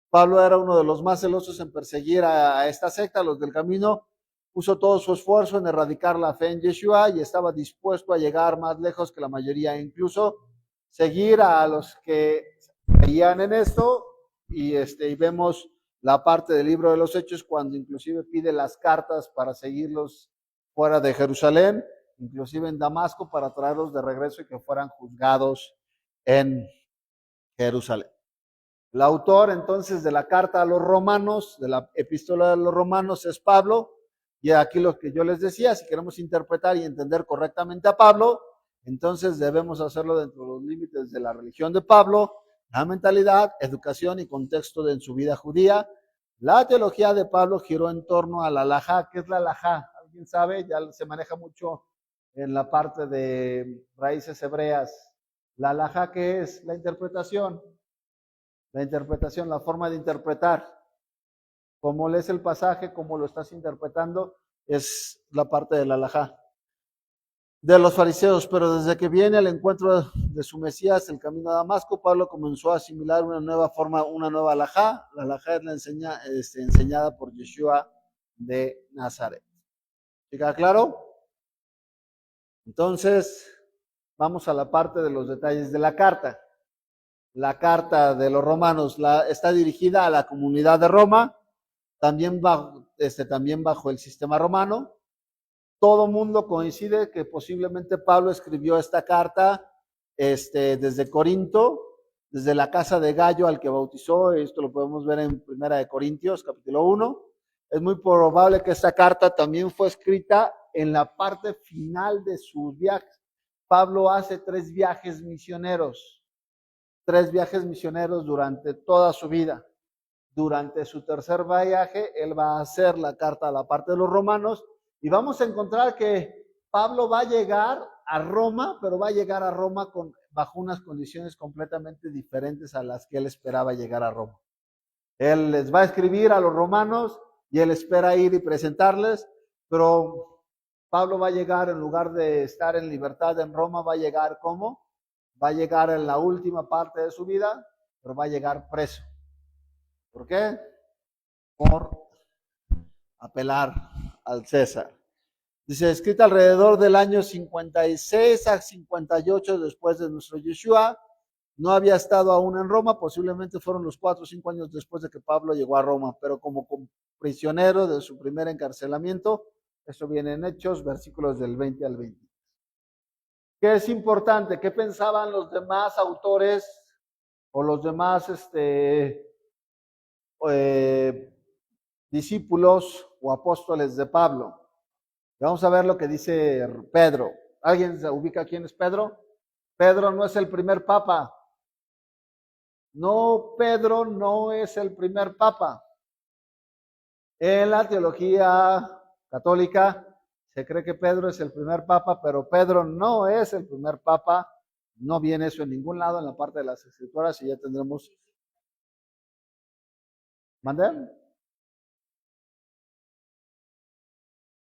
Pablo era uno de los más celosos en perseguir a esta secta, los del camino, puso todo su esfuerzo en erradicar la fe en Yeshua y estaba dispuesto a llegar más lejos que la mayoría, incluso seguir a los que creían en esto, y vemos la parte del libro de los Hechos cuando inclusive pide las cartas para seguirlos fuera de Jerusalén, inclusive en Damasco, para traerlos de regreso y que fueran juzgados en Jerusalén. El autor entonces de la carta a los romanos, de la epístola de los romanos, es Pablo. Y aquí lo que yo les decía, si queremos interpretar y entender correctamente a Pablo, entonces debemos hacerlo dentro de los límites de la religión de Pablo, la mentalidad, educación y contexto de en su vida judía. La teología de Pablo giró en torno a la halajá. ¿Qué es la halajá? ¿Alguien sabe? Ya se maneja mucho en la parte de raíces hebreas. La halajá, ¿qué es? La interpretación. La interpretación, la forma de interpretar. Cómo lees el pasaje, cómo lo estás interpretando, es la parte de la halajá de los fariseos. Pero desde que viene al encuentro de su Mesías, el camino a Damasco, Pablo comenzó a asimilar una nueva forma, una nueva halajá. La halajá es la enseñada por Yeshua de Nazaret. ¿Queda claro? Entonces, vamos a la parte de los detalles de la carta. La carta de los romanos está dirigida a la comunidad de Roma, también bajo el sistema romano. Todo mundo coincide que posiblemente Pablo escribió esta carta desde Corinto, desde la casa de Gallo al que bautizó. Esto lo podemos ver en Primera de Corintios, capítulo 1. Es muy probable que esta carta también fue escrita en la parte final de sus viajes. Pablo hace 3 viajes misioneros. 3 viajes misioneros durante toda su vida. Durante su tercer viaje, él va a hacer la carta a la parte de los romanos y vamos a encontrar que Pablo va a llegar a Roma, pero va a llegar a Roma bajo unas condiciones completamente diferentes a las que él esperaba llegar a Roma. Él les va a escribir a los romanos y él espera ir y presentarles, pero Pablo va a llegar, en lugar de estar en libertad en Roma, va a llegar ¿cómo? Va a llegar en la última parte de su vida, pero va a llegar preso. ¿Por qué? Por apelar al César. Dice, escrita alrededor del año 56 a 58 después de nuestro Yeshua. No había estado aún en Roma, posiblemente fueron los 4 o 5 años después de que Pablo llegó a Roma, pero como prisionero de su primer encarcelamiento. Esto viene en Hechos, versículos del 20 al 20. ¿Qué es importante? ¿Qué pensaban los demás autores o los demás discípulos o apóstoles de Pablo? Vamos a ver lo que dice Pedro. ¿Alguien se ubica quién es Pedro? Pedro no es el primer papa. No, Pedro no es el primer papa. En la teología católica se cree que Pedro es el primer papa, pero Pedro no es el primer papa. No viene eso en ningún lado en la parte de las escrituras y ya tendremos. ¿Mandé?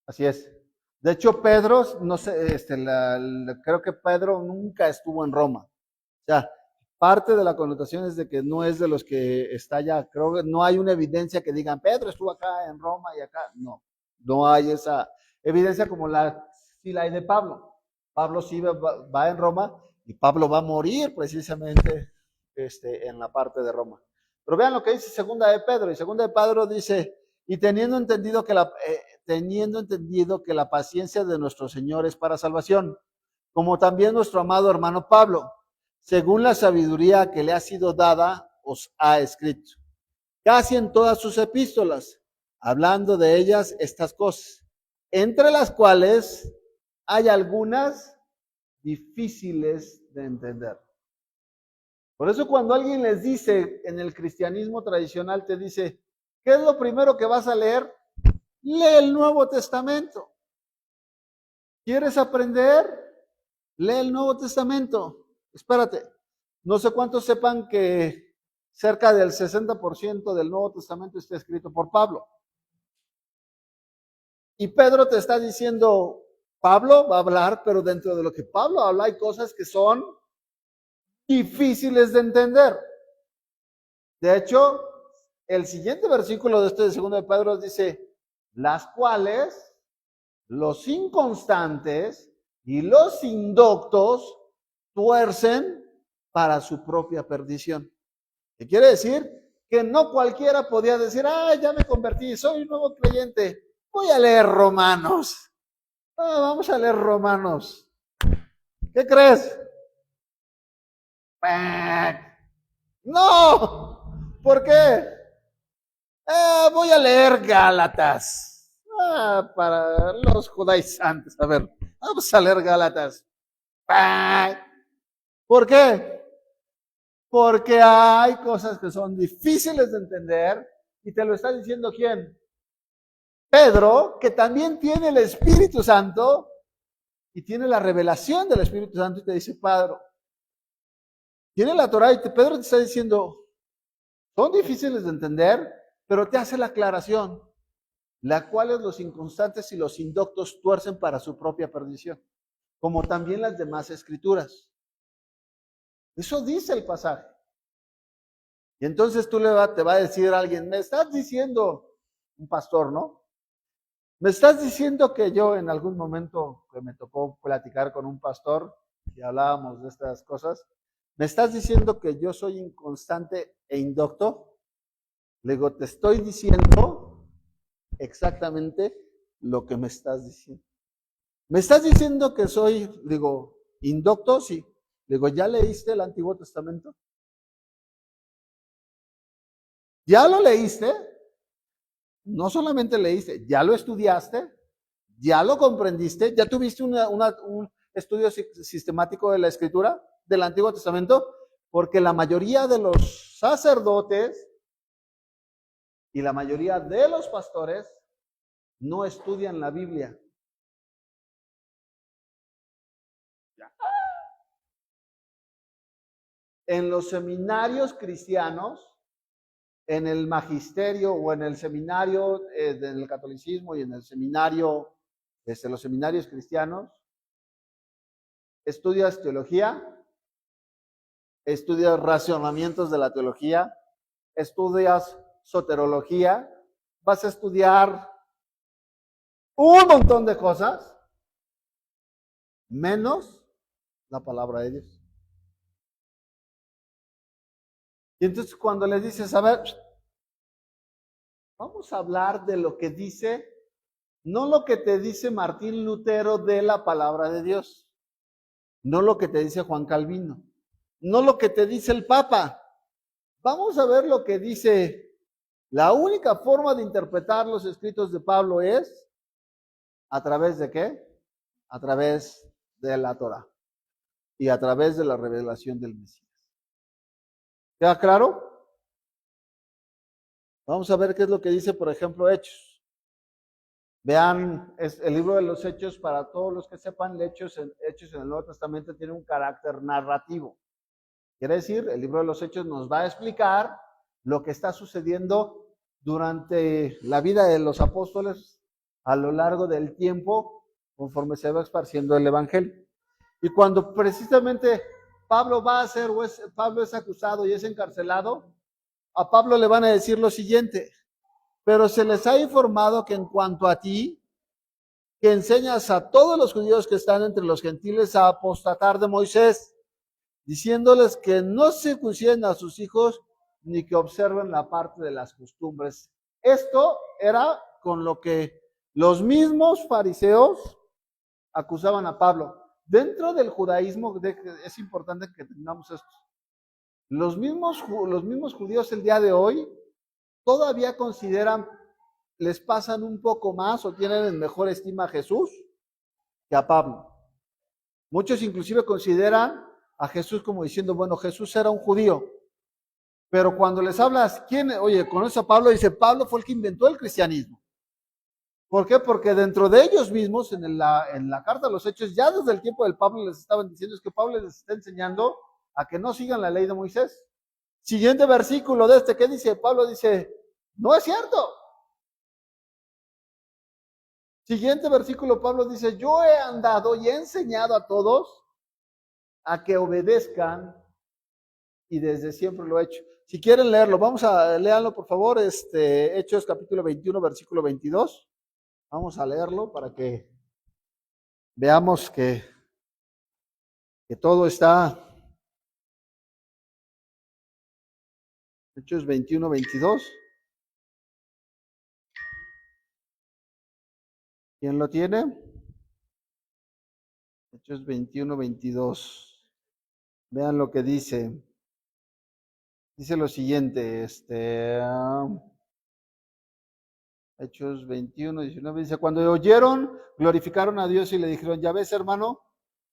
Así es. De hecho, Pedro, no sé, creo que Pedro nunca estuvo en Roma. O sea, parte de la connotación es de que no es de los que está allá. Creo que no hay una evidencia que digan, Pedro estuvo acá en Roma y acá. No, no hay esa evidencia como sí la hay de Pablo. Pablo sí va en Roma y Pablo va a morir precisamente en la parte de Roma. Pero vean lo que dice segunda de Pedro. Y segunda de Pedro dice, y teniendo entendido que la paciencia de nuestro Señor es para salvación, como también nuestro amado hermano Pablo, según la sabiduría que le ha sido dada, os ha escrito. Casi en todas sus epístolas, hablando de ellas estas cosas, entre las cuales hay algunas difíciles de entender. Por eso cuando alguien les dice en el cristianismo tradicional, te dice, ¿qué es lo primero que vas a leer? Lee el Nuevo Testamento. ¿Quieres aprender? Lee el Nuevo Testamento. Espérate, no sé cuántos sepan que cerca del 60% del Nuevo Testamento está escrito por Pablo. Y Pedro te está diciendo, Pablo va a hablar, pero dentro de lo que Pablo habla hay cosas que son difíciles de entender. De hecho, el siguiente versículo de este de 2 de Pedro dice, las cuales los inconstantes y los indoctos tuercen para su propia perdición. ¿Qué quiere decir? Que no cualquiera podía decir, ya me convertí, soy un nuevo creyente, voy a leer Romanos. Vamos a leer Romanos. ¿Qué crees? No. ¿Por qué? Voy a leer Gálatas. Para los judaizantes. A ver, vamos a leer Gálatas. ¿Por qué? Porque hay cosas que son difíciles de entender y te lo está diciendo ¿quién? Pedro, que también tiene el Espíritu Santo y tiene la revelación del Espíritu Santo y te dice, Pedro, tiene la Torah y Pedro te está diciendo, son difíciles de entender, pero te hace la aclaración, la cual los inconstantes y los indoctos tuercen para su propia perdición, como también las demás escrituras. Eso dice el pasaje. Y entonces te va a decir alguien, me estás diciendo, un pastor, ¿no? Me estás diciendo que yo en algún momento que me tocó platicar con un pastor y hablábamos de estas cosas, ¿me estás diciendo que yo soy inconstante e indocto? Le digo, te estoy diciendo exactamente lo que me estás diciendo. ¿Me estás diciendo que soy, digo, indocto? Sí. Le digo, ¿ya leíste el Antiguo Testamento? ¿Ya lo leíste? No solamente leíste, ¿ya lo estudiaste? ¿Ya lo comprendiste? ¿Ya tuviste un estudio sistemático de la Escritura del Antiguo Testamento? Porque la mayoría de los sacerdotes y la mayoría de los pastores no estudian la Biblia. En los seminarios cristianos, en el magisterio o en el seminario del catolicismo y en el seminario, los seminarios cristianos, estudias teología, estudias racionamientos de la teología, estudias soterología, vas a estudiar un montón de cosas, menos la palabra de Dios. Y entonces cuando les dices, a ver, vamos a hablar de lo que dice, no lo que te dice Martín Lutero de la palabra de Dios, no lo que te dice Juan Calvino, no lo que te dice el Papa. Vamos a ver lo que dice. La única forma de interpretar los escritos de Pablo es ¿a través de qué? A través de la Torah y a través de la revelación del Mesías. ¿Queda claro? Vamos a ver qué es lo que dice, por ejemplo, Hechos. Vean, el libro de los Hechos, para todos los que sepan, Hechos en el Nuevo Testamento tiene un carácter narrativo. Quiere decir, el libro de los Hechos nos va a explicar lo que está sucediendo durante la vida de los apóstoles a lo largo del tiempo, conforme se va esparciendo el Evangelio. Y cuando precisamente Pablo Pablo es acusado y es encarcelado, a Pablo le van a decir lo siguiente: pero se les ha informado que en cuanto a ti, que enseñas a todos los judíos que están entre los gentiles a apostatar de Moisés, diciéndoles que no circunciden a sus hijos ni que observen la parte de las costumbres. Esto era con lo que los mismos fariseos acusaban a Pablo. Dentro del judaísmo es importante que tengamos esto. Los mismos judíos el día de hoy todavía consideran, les pasan un poco más o tienen en mejor estima a Jesús que a Pablo. Muchos inclusive consideran a Jesús como diciendo, bueno, Jesús era un judío, pero cuando les hablas, oye, conoce a Pablo, dice, Pablo fue el que inventó el cristianismo. ¿Por qué? Porque dentro de ellos mismos, en la carta de los Hechos, ya desde el tiempo del Pablo les estaban diciendo, es que Pablo les está enseñando a que no sigan la ley de Moisés. Siguiente versículo de ¿qué dice? Pablo dice, no es cierto. Siguiente versículo, Pablo dice, yo he andado y he enseñado a todos a que obedezcan y desde siempre lo ha hecho. Si quieren leerlo, vamos a leerlo, por favor, Hechos capítulo 21, versículo 22. Vamos a leerlo para que veamos que todo está. Hechos 21, 22. ¿Quién lo tiene? Hechos 21, 22. Vean lo que dice. Dice lo siguiente, Hechos 21, 19, dice, cuando oyeron, glorificaron a Dios y le dijeron, ya ves, hermano,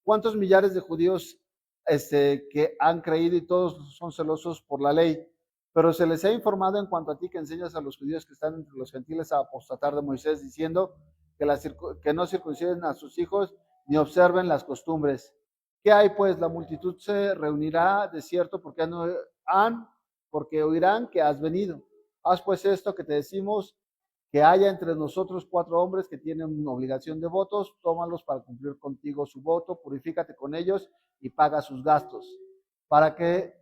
cuántos millares de judíos que han creído y todos son celosos por la ley, pero se les ha informado en cuanto a ti que enseñas a los judíos que están entre los gentiles a apostatar de Moisés, diciendo que no circunciden a sus hijos ni observen las costumbres. ¿Qué hay pues? La multitud se reunirá de cierto porque oirán que has venido. Haz pues esto que te decimos, que haya entre nosotros 4 hombres que tienen una obligación de votos, tómalos para cumplir contigo su voto, purifícate con ellos y paga sus gastos, para que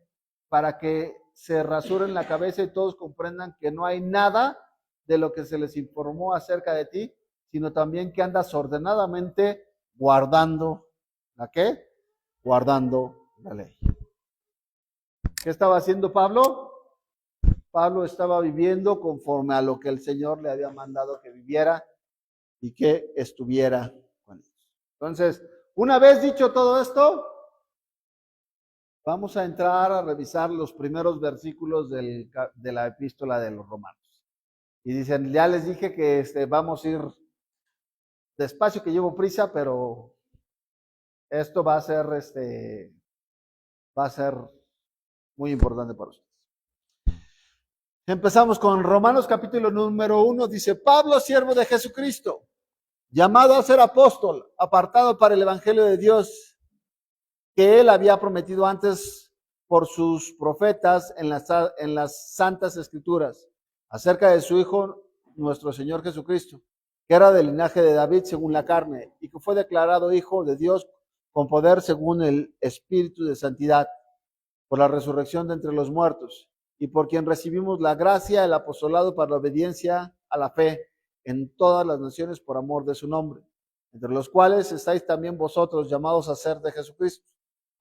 se rasuren la cabeza y todos comprendan que no hay nada de lo que se les informó acerca de ti, sino también que andas ordenadamente guardando, ¿la qué? Guardando la ley. ¿Qué estaba haciendo Pablo? Pablo estaba viviendo conforme a lo que el Señor le había mandado que viviera y que estuviera con ellos. Entonces, una vez dicho todo esto, vamos a entrar a revisar los primeros versículos de la epístola de los Romanos. Y dicen, ya les dije que vamos a ir despacio, que llevo prisa, pero esto va a ser muy importante para ustedes. Empezamos con Romanos capítulo número 1, dice, Pablo, siervo de Jesucristo, llamado a ser apóstol, apartado para el evangelio de Dios, que él había prometido antes por sus profetas en las santas escrituras, acerca de su Hijo, nuestro Señor Jesucristo, que era del linaje de David según la carne, y que fue declarado Hijo de Dios con poder según el Espíritu de santidad, por la resurrección de entre los muertos, y por quien recibimos la gracia, el apostolado para la obediencia a la fe en todas las naciones por amor de su nombre, entre los cuales estáis también vosotros llamados a ser de Jesucristo.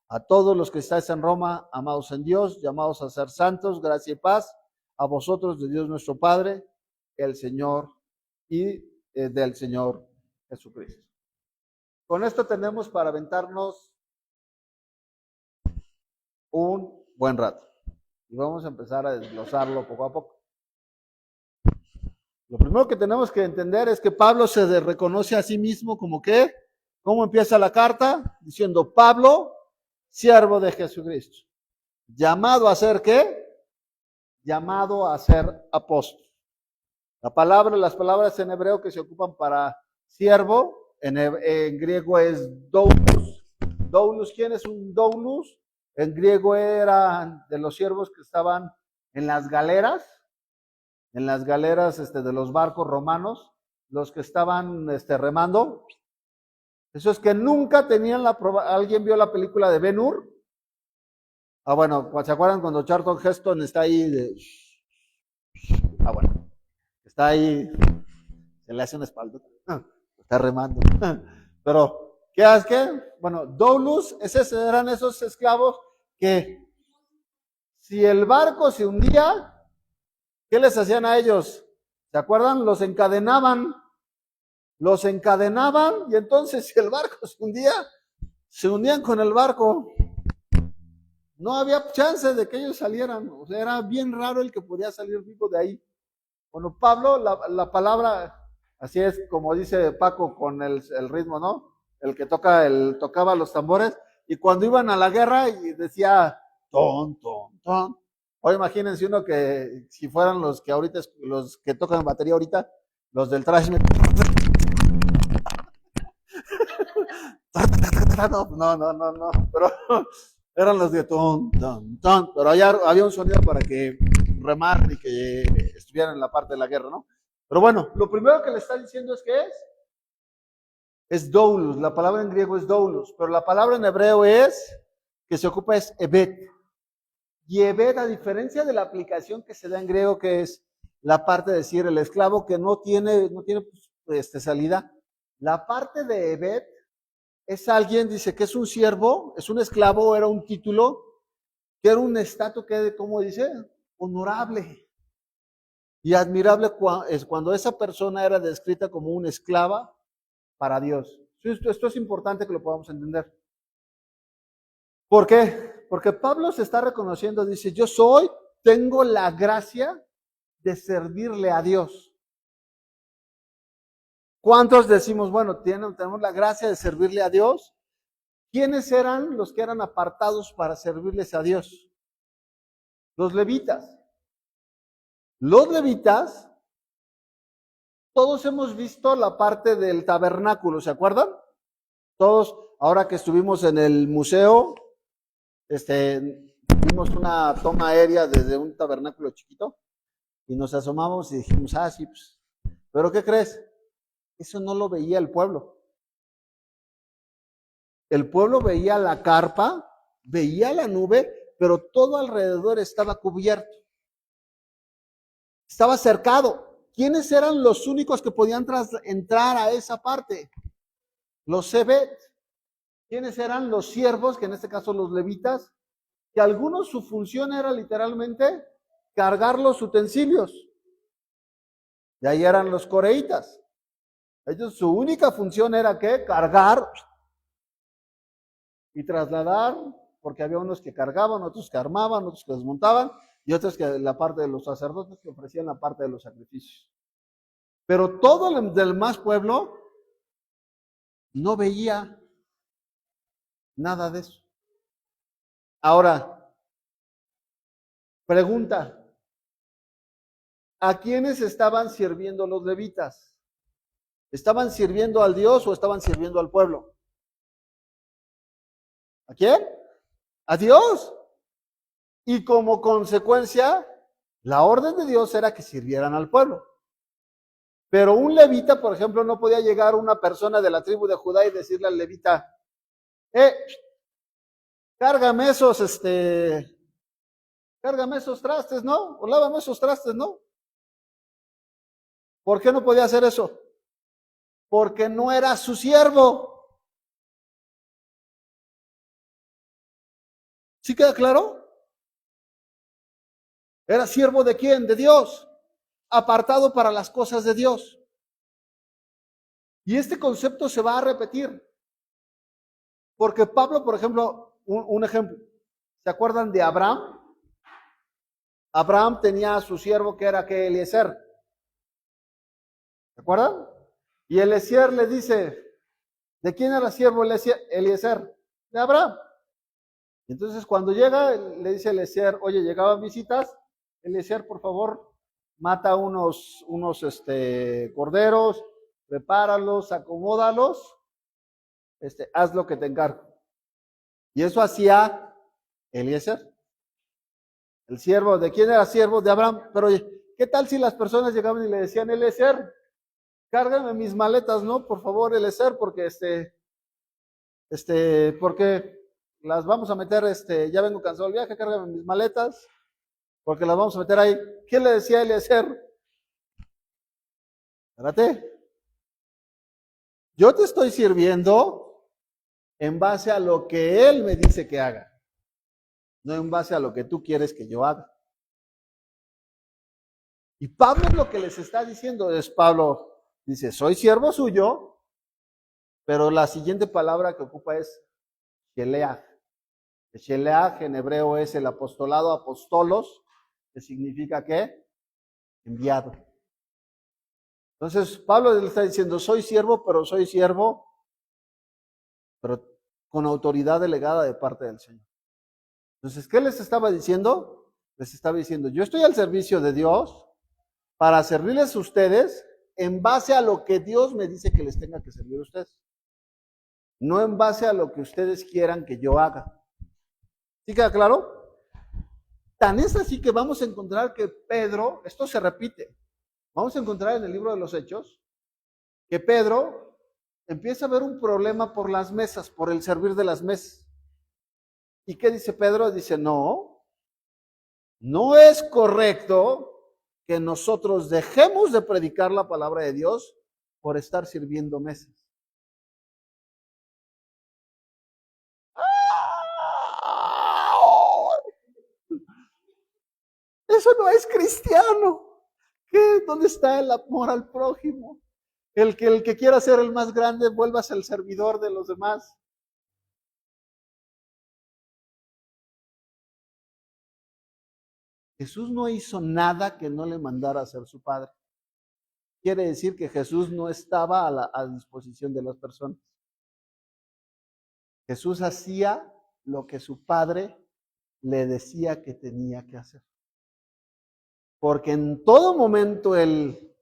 A todos los que estáis en Roma, amados en Dios, llamados a ser santos, gracia y paz, a vosotros de Dios nuestro Padre, el Señor y del Señor Jesucristo. Con esto tenemos para aventarnos un buen rato. Y vamos a empezar a desglosarlo poco a poco. Lo primero que tenemos que entender es que Pablo se reconoce a sí mismo como ¿qué? ¿Cómo empieza la carta? Diciendo, Pablo, siervo de Jesucristo. ¿Llamado a ser qué? Llamado a ser apóstol. Las palabras en hebreo que se ocupan para siervo, en griego es doulos. Doulos, ¿quién es un doulos? En griego eran de los siervos que estaban en las galeras de los barcos romanos, los que estaban remando. Eso es que nunca tenían ¿Alguien vio la película de Ben-Hur? Bueno, ¿se acuerdan cuando Charlton Heston está ahí? Bueno, está ahí, se le hace una espalda, está remando. Pero, ¿qué hace? Bueno, doulos, eran esos esclavos que si el barco se hundía, ¿qué les hacían a ellos? ¿Se acuerdan? Los encadenaban y entonces si el barco se hundía, se hundían con el barco. No había chance de que ellos salieran, o sea, era bien raro el que podía salir vivo de ahí. Bueno, Pablo, la palabra, así es como dice Paco con el ritmo, ¿no? El que tocaba los tambores, y cuando iban a la guerra y decía, ton, ton, ton. O imagínense uno que, si fueran los que tocan batería ahorita, los del thrash metal. No, pero eran los de ton, ton, ton, pero allá había un sonido para que remar y que estuvieran en la parte de la guerra, ¿no? Pero bueno, lo primero que le está diciendo es que es doulos, la palabra en griego es doulos, pero la palabra en hebreo que se ocupa es ebed. Y Ebed, a diferencia de la aplicación que se da en griego, que es la parte de decir el esclavo que no tiene salida, la parte de Ebed es alguien, dice que es un siervo, es un esclavo, era un título, que era un estatus que, ¿cómo dice? Honorable y admirable es cuando esa persona era descrita como una esclava para Dios. Esto es importante que lo podamos entender. ¿Por qué? Porque Pablo se está reconociendo, dice, tengo la gracia de servirle a Dios. ¿Cuántos decimos, bueno, tenemos la gracia de servirle a Dios? ¿Quiénes eran los que eran apartados para servirles a Dios? Los levitas. Los levitas, todos hemos visto la parte del tabernáculo, ¿se acuerdan? Todos, ahora que estuvimos en el museo, vimos una toma aérea desde un tabernáculo chiquito y nos asomamos y dijimos, sí, pues, ¿pero qué crees? Eso no lo veía el pueblo. El pueblo veía la carpa, veía la nube, pero todo alrededor estaba cubierto. Estaba cercado. ¿Quiénes eran los únicos que podían entrar a esa parte? Los Sebet. ¿Quiénes eran los siervos, que en este caso los levitas? Que algunos su función era literalmente cargar los utensilios. De ahí eran los coreitas. Ellos su única función era ¿qué? Cargar y trasladar, porque había unos que cargaban, otros que armaban, otros que desmontaban, y otros que la parte de los sacerdotes que ofrecían la parte de los sacrificios. Pero todo el demás pueblo no veía nada de eso. Ahora, pregunta, ¿a quiénes estaban sirviendo los levitas? ¿Estaban sirviendo al Dios o estaban sirviendo al pueblo? ¿A quién? A Dios. Y como consecuencia, la orden de Dios era que sirvieran al pueblo. Pero un levita, por ejemplo, no podía llegar una persona de la tribu de Judá y decirle al levita, cárgame esos trastes, ¿no? O lávame esos trastes, ¿no? ¿Por qué no podía hacer eso? Porque no era su siervo. ¿Sí queda claro? ¿Era siervo de quién? De Dios. Apartado para las cosas de Dios. Y este concepto se va a repetir. Porque Pablo, por ejemplo, un ejemplo. ¿Se acuerdan de Abraham? Abraham tenía a su siervo que era Eliezer. ¿Se acuerdan? Y Eliezer le dice, ¿de quién era siervo Eliezer? De Abraham. Entonces cuando llega, le dice Eliezer, oye, llegaban visitas, Eliezer, por favor, mata unos corderos, prepáralos, acomódalos, haz lo que te encargo. Y eso hacía Eliezer. El siervo, ¿de quién era siervo? De Abraham. Pero ¿qué tal si las personas llegaban y le decían, Eliezer, cárgame mis maletas, ¿no? Por favor, Eliezer, porque porque las vamos a meter, ya vengo cansado del viaje, cárgame mis maletas, porque las vamos a meter ahí. ¿Qué le decía Eliezer? Espérate. Yo te estoy sirviendo en base a lo que él me dice que haga, no en base a lo que tú quieres que yo haga. Y Pablo lo que les está diciendo es, Pablo dice, soy siervo suyo, pero la siguiente palabra que ocupa es Sheleach. Sheleach en hebreo es el apostolado, apostolos, que significa ¿qué? Enviado. Entonces Pablo le está diciendo, soy siervo, pero con autoridad delegada de parte del Señor. Entonces, ¿qué les estaba diciendo? Les estaba diciendo, yo estoy al servicio de Dios para servirles a ustedes en base a lo que Dios me dice que les tenga que servir a ustedes. No en base a lo que ustedes quieran que yo haga. ¿Sí queda claro? Tan es así que vamos a encontrar que Pedro, esto se repite, vamos a encontrar en el libro de los Hechos, que Pedro empieza a ver un problema por las mesas, por el servir de las mesas. ¿Y qué dice Pedro? Dice, no, No es correcto que nosotros dejemos de predicar la palabra de Dios por estar sirviendo mesas. Eso no es cristiano. ¿Qué? ¿Dónde está el amor al prójimo? El que quiera ser el más grande, vuelvas el servidor de los demás. Jesús no hizo nada que no le mandara a hacer su Padre. Quiere decir que Jesús no estaba a disposición de las personas. Jesús hacía lo que su Padre le decía que tenía que hacer. Porque en todo momento él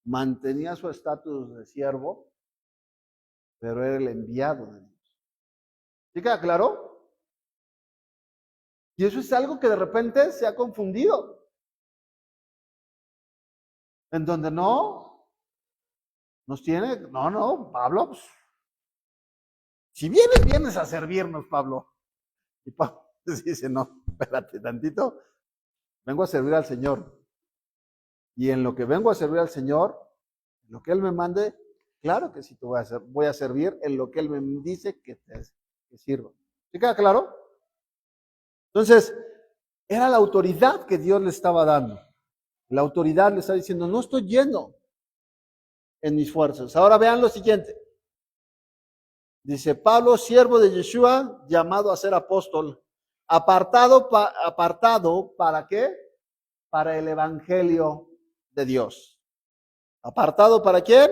mantenía su estatus de siervo, pero era el enviado de Dios. ¿Sí queda claro? Y eso es algo que de repente se ha confundido. En donde no, nos tiene, no, Pablo, pues, si vienes a servirnos, Pablo. Y Pablo dice, no, espérate tantito, vengo a servir al Señor. Y en lo que vengo a servir al Señor, en lo que Él me mande, claro que sí te voy a servir en lo que Él me dice que sirva. ¿Sí queda claro? Entonces, era la autoridad que Dios le estaba dando. La autoridad le está diciendo, no estoy yendo en mis fuerzas. Ahora vean lo siguiente. Dice, Pablo, siervo de Yeshua, llamado a ser apóstol, apartado ¿para qué? Para el evangelio de Dios. ¿Apartado para quién?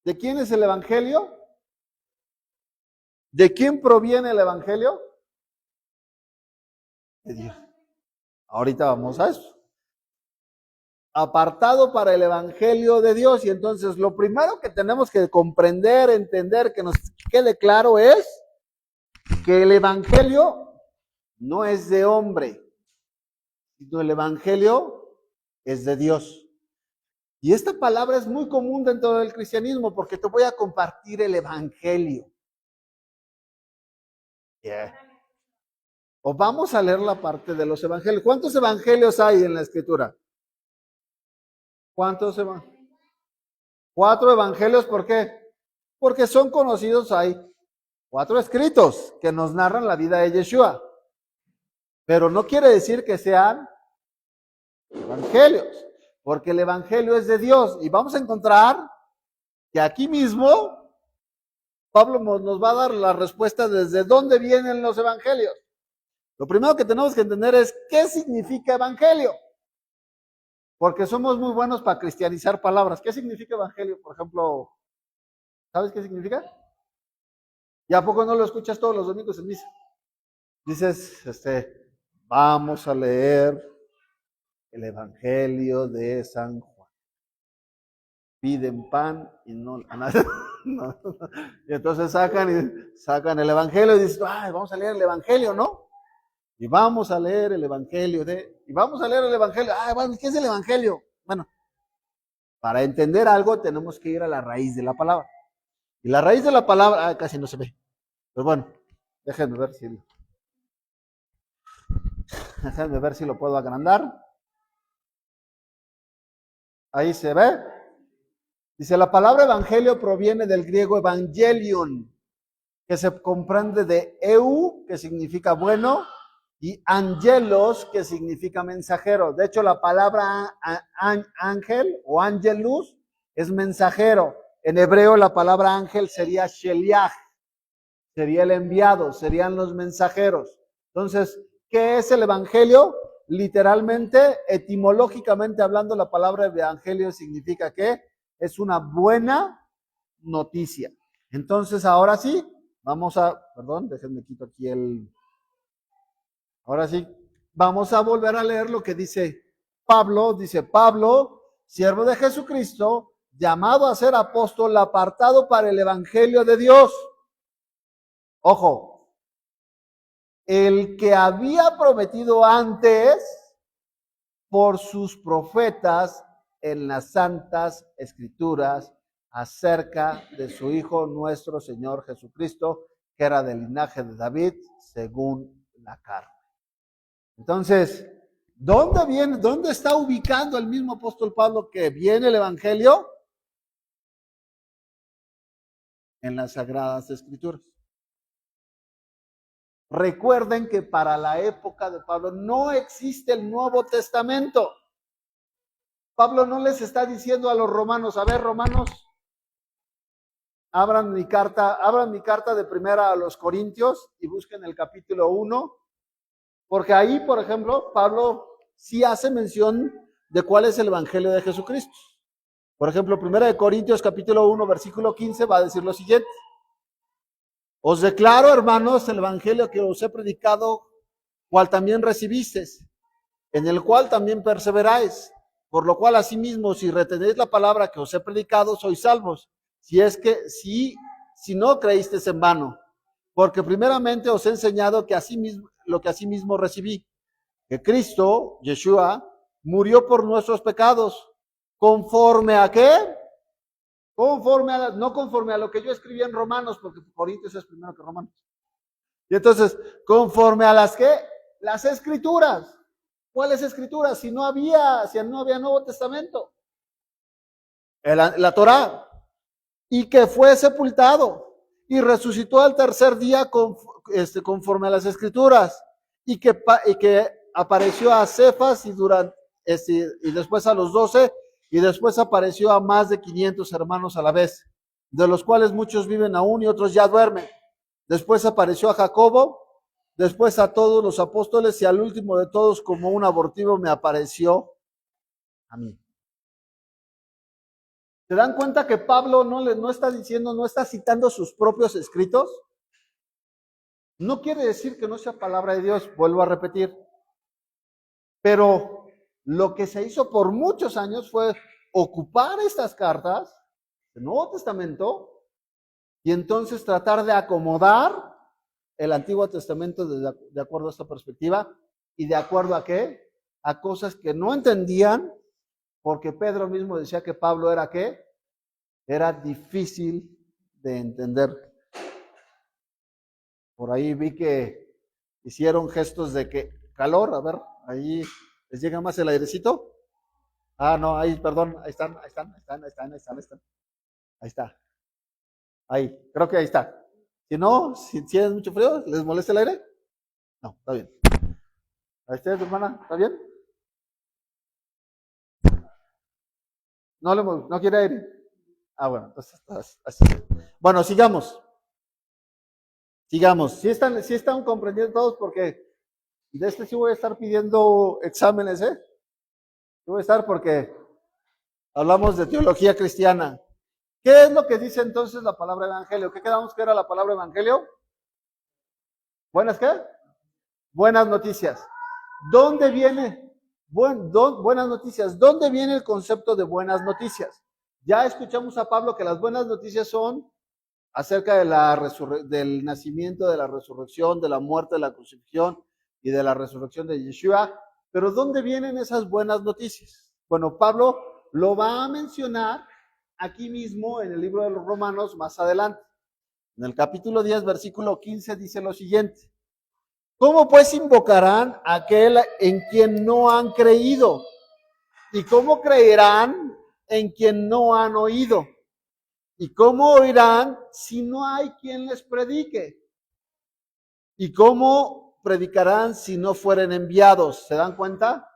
¿De quién es el evangelio? ¿De quién proviene el evangelio? De Dios. Ahorita vamos a eso. Apartado para el evangelio de Dios. Y entonces lo primero que tenemos que comprender, entender, que nos quede claro es que el evangelio no es de hombre, sino el evangelio es de Dios. Y esta palabra es muy común dentro del cristianismo porque te voy a compartir el evangelio. Yeah. O vamos a leer la parte de los evangelios. ¿Cuántos evangelios hay en la escritura? ¿Cuántos evangelios? 4 evangelios, ¿por qué? Porque son conocidos, hay 4 escritos que nos narran la vida de Yeshua. Pero no quiere decir que sean evangelios, porque el evangelio es de Dios. Y vamos a encontrar que aquí mismo Pablo nos va a dar la respuesta desde dónde vienen los evangelios. Lo primero que tenemos que entender es qué significa evangelio. Porque somos muy buenos para cristianizar palabras. ¿Qué significa evangelio? Por ejemplo, ¿sabes qué significa? ¿Y a poco no lo escuchas todos los domingos en misa? Dices, vamos a leer el evangelio de San Juan. Piden pan y no a nadie. No. Y entonces sacan el evangelio y dicen, ay, vamos a leer el evangelio, ¿no? Y vamos a leer el evangelio bueno, ¿qué es el evangelio? Bueno, para entender algo tenemos que ir a la raíz de la palabra. Y la raíz de la palabra, casi no se ve. Pero bueno, déjenme ver si lo puedo agrandar. Ahí se ve. Dice, la palabra evangelio proviene del griego evangelion, que se comprende de eu, que significa bueno, y angelos, que significa mensajero. De hecho, la palabra ángel o angelus es mensajero. En hebreo la palabra ángel sería sheliach, sería el enviado, serían los mensajeros. Entonces, ¿qué es el evangelio? Literalmente, etimológicamente hablando, la palabra evangelio significa que es una buena noticia. Entonces, ahora sí, déjenme quito aquí ahora sí, vamos a volver a leer lo que dice Pablo, siervo de Jesucristo, llamado a ser apóstol, apartado para el evangelio de Dios. Ojo, el que había prometido antes por sus profetas en las santas escrituras acerca de su Hijo nuestro Señor Jesucristo, que era del linaje de David, según la carne. Entonces, ¿dónde está ubicando el mismo apóstol Pablo que viene el Evangelio? En las Sagradas Escrituras. Recuerden que para la época de Pablo no existe el Nuevo Testamento. Pablo no les está diciendo a los romanos, a ver, romanos, abran mi carta de primera a los Corintios y busquen el capítulo 1, porque ahí, por ejemplo, Pablo sí hace mención de cuál es el Evangelio de Jesucristo. Por ejemplo, primera de Corintios capítulo 1, versículo 15 va a decir lo siguiente: os declaro, hermanos, el Evangelio que os he predicado, cual también recibisteis, en el cual también perseveráis, por lo cual asimismo, si retenéis la palabra que os he predicado, sois salvos, si no creísteis en vano. Porque primeramente os he enseñado que lo que asimismo recibí, que Cristo, Yeshua, murió por nuestros pecados, ¿conforme a qué? No conforme a lo que yo escribí en Romanos, porque Corintios es primero que Romanos. Y entonces, conforme a las Escrituras. ¿Cuáles Escrituras? Si no había Nuevo Testamento. La Torá. Y que fue sepultado y resucitó al tercer día conforme a las Escrituras. Y que apareció a Cefas y después a los 12, y después apareció a más de 500 hermanos a la vez, de los cuales muchos viven aún y otros ya duermen. Después apareció a Jacobo, después a todos los apóstoles, y al último de todos, como un abortivo, me apareció a mí. ¿Se dan cuenta que Pablo no está citando sus propios escritos? No quiere decir que no sea palabra de Dios, vuelvo a repetir. Pero lo que se hizo por muchos años fue ocupar estas cartas del Nuevo Testamento y entonces tratar de acomodar el Antiguo Testamento de acuerdo a esta perspectiva. ¿Y de acuerdo a qué? A cosas que no entendían, porque Pedro mismo decía que Pablo era ¿qué? Era difícil de entender. Por ahí vi que hicieron gestos de que calor, a ver, ahí les llega más el airecito. Ah, no, ahí, perdón, ahí están. Ahí está. Ahí, creo que ahí está. Si no, si tienen mucho frío, ¿les molesta el aire? No, está bien. ¿A ustedes, hermana? ¿Está bien? ¿No quiere aire? Ah, bueno, entonces así. Bueno, sigamos. Sí están comprendiendo todos, porque de sí voy a estar pidiendo exámenes, ¿eh? Voy a estar porque hablamos de teología cristiana. ¿Qué es lo que dice entonces la palabra evangelio? ¿Qué quedamos que era la palabra evangelio? ¿Buenas qué? Buenas noticias. ¿Dónde viene? Buenas noticias. ¿Dónde viene el concepto de buenas noticias? Ya escuchamos a Pablo que las buenas noticias son acerca del nacimiento, de la resurrección, de la muerte, de la crucifixión y de la resurrección de Yeshua. Pero ¿dónde vienen esas buenas noticias? Bueno, Pablo lo va a mencionar aquí mismo en el libro de los Romanos más adelante. En el capítulo 10, versículo 15 dice lo siguiente: ¿cómo pues invocarán a aquel en quien no han creído? ¿Y cómo creerán en quien no han oído? ¿Y cómo oirán si no hay quien les predique? ¿Y cómo predicarán si no fueren enviados? ¿Se dan cuenta?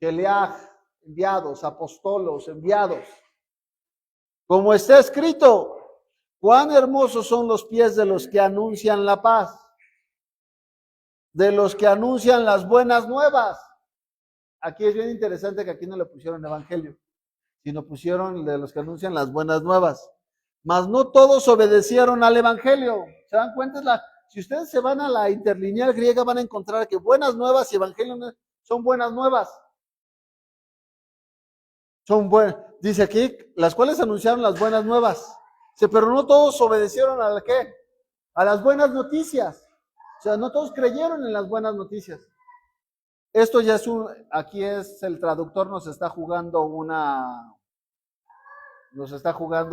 Sheliach, enviados, apostolos, enviados. Como está escrito, cuán hermosos son los pies de los que anuncian la paz, de los que anuncian las buenas nuevas. Aquí es bien interesante que aquí no le pusieron evangelio, sino pusieron de los que anuncian las buenas nuevas. Mas no todos obedecieron al evangelio. ¿Se dan cuenta? Si ustedes se van a la interlineal griega, van a encontrar que buenas nuevas y evangelio son buenas nuevas. Dice aquí, las cuales anunciaron las buenas nuevas. Pero no todos obedecieron a la ¿qué? A las buenas noticias. O sea, no todos creyeron en las buenas noticias. Esto ya aquí es el traductor nos está jugando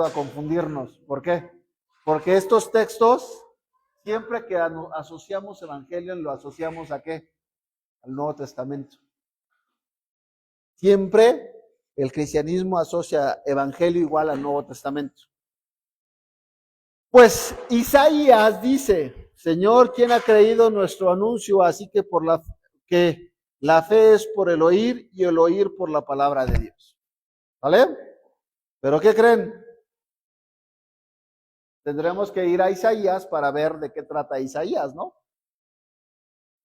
a confundirnos. ¿Por qué? Porque estos textos Siempre que asociamos evangelio, lo asociamos ¿a qué? Al Nuevo Testamento. Siempre el cristianismo asocia evangelio igual al Nuevo Testamento. Pues Isaías dice, Señor, ¿quién ha creído nuestro anuncio? Así que la fe es por el oír y el oír por la palabra de Dios. ¿Vale? ¿Pero qué creen? Tendremos que ir a Isaías para ver de qué trata Isaías, ¿no?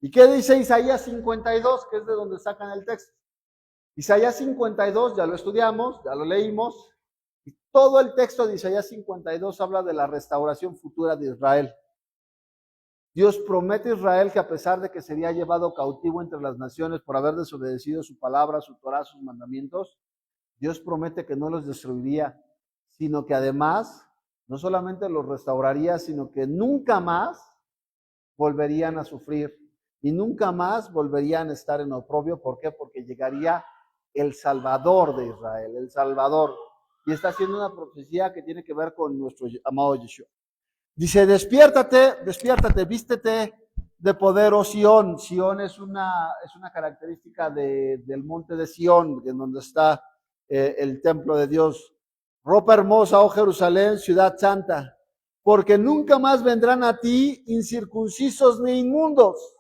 ¿Y qué dice Isaías 52, que es de donde sacan el texto? Isaías 52, ya lo estudiamos, ya lo leímos, y todo el texto de Isaías 52 habla de la restauración futura de Israel. Dios promete a Israel que a pesar de que sería llevado cautivo entre las naciones por haber desobedecido su palabra, su Torah, sus mandamientos, Dios promete que no los destruiría, sino que además no solamente los restauraría, sino que nunca más volverían a sufrir y nunca más volverían a estar en oprobio. ¿Por qué? Porque llegaría el Salvador de Israel, el Salvador. Y está haciendo una profecía que tiene que ver con nuestro amado Yeshua. Dice, despiértate, despiértate, vístete de poder, oh Sión. Sión es una característica del monte de Sión, en donde está el templo de Dios. Ropa hermosa, oh Jerusalén, ciudad santa, porque nunca más vendrán a ti incircuncisos ni inmundos.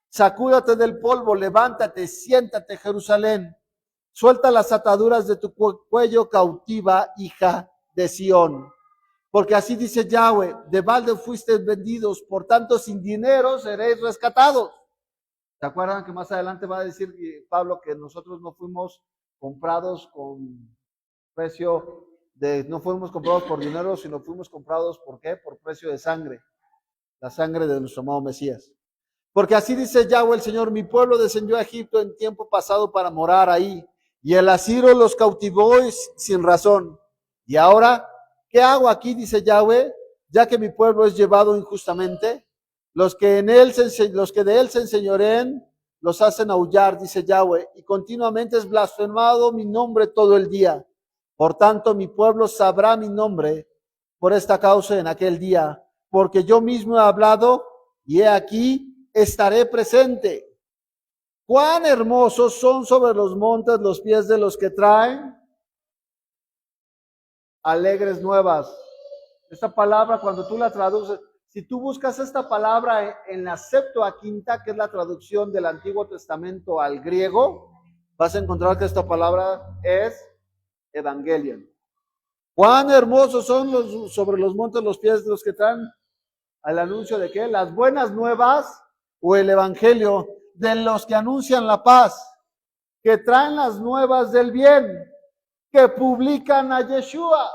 Sacúdate del polvo, levántate, siéntate, Jerusalén. Suelta las ataduras de tu cuello, cautiva, hija de Sión. Porque así dice Yahweh, de balde fuisteis vendidos, por tanto sin dinero seréis rescatados. ¿Se acuerdan que más adelante va a decir Pablo que nosotros no fuimos comprados con precio no fuimos comprados por dinero, sino fuimos comprados ¿por qué? Por precio de sangre, la sangre de nuestro amado Mesías. Porque así dice Yahweh el Señor, mi pueblo descendió a Egipto en tiempo pasado para morar ahí, y el asiro los cautivó sin razón. Y ahora, ¿qué hago aquí? Dice Yahweh, ya que mi pueblo es llevado injustamente. Los que de él se enseñoreen, los hacen aullar, dice Yahweh, y continuamente es blasfemado mi nombre todo el día. Por tanto, mi pueblo sabrá mi nombre por esta causa en aquel día, porque yo mismo he hablado, y he aquí, estaré presente. Cuán hermosos son sobre los montes los pies de los que traen alegres nuevas. Esta palabra, cuando tú la traduces, si tú buscas esta palabra en la Septuaginta, que es la traducción del Antiguo Testamento al griego, vas a encontrar que esta palabra es Evangelion. Cuán hermosos son sobre los montes los pies de los que traen al anuncio de qué? Las buenas nuevas o el evangelio de los que anuncian la paz, que traen las nuevas del bien, que publican a Yeshua.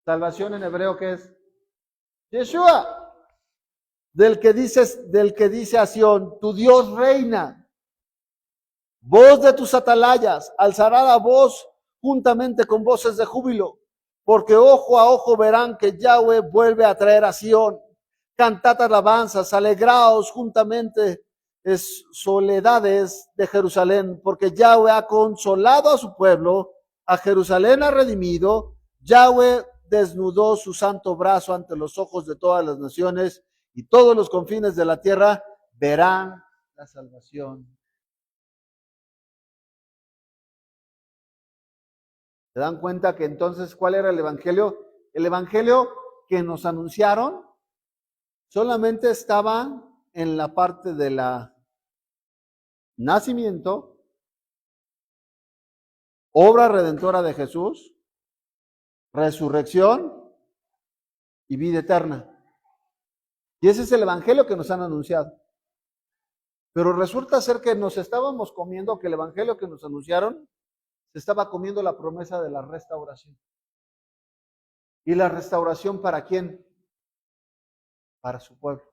Salvación en hebreo, ¿qué es? Yeshua. Del que dice a Sión, tu Dios reina. Voz de tus atalayas, alzará la voz juntamente con voces de júbilo, porque ojo a ojo verán que Yahweh vuelve a traer a Sión. Cantad alabanzas, alegraos juntamente, soledades de Jerusalén, porque Yahweh ha consolado a su pueblo, a Jerusalén ha redimido. Yahweh desnudó su santo brazo ante los ojos de todas las naciones, y todos los confines de la tierra verán la salvación. ¿Se dan cuenta que entonces cuál era el evangelio? El evangelio que nos anunciaron solamente estaba en la parte de la nacimiento, obra redentora de Jesús, resurrección y vida eterna. Y ese es el evangelio que nos han anunciado. Pero resulta ser que nos estábamos comiendo, que el evangelio que nos anunciaron se estaba comiendo la promesa de la restauración. ¿Y la restauración para quién? Para su pueblo.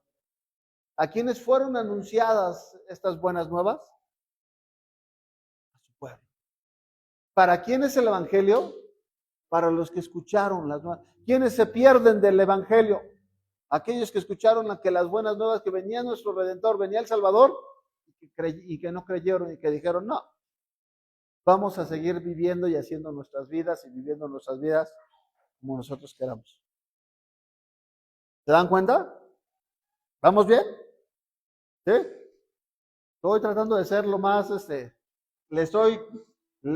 ¿A quiénes fueron anunciadas estas buenas nuevas? A su pueblo. ¿Para quién es el evangelio? Para los que escucharon las nuevas. ¿Quiénes se pierden del evangelio? Aquellos que escucharon que las buenas nuevas, que venía nuestro Redentor, venía el Salvador, y que no creyeron y que dijeron, no, vamos a seguir viviendo y haciendo nuestras vidas y viviendo nuestras vidas como nosotros queramos. ¿Se dan cuenta? ¿Vamos bien? ¿Sí? Estoy tratando de ser lo más,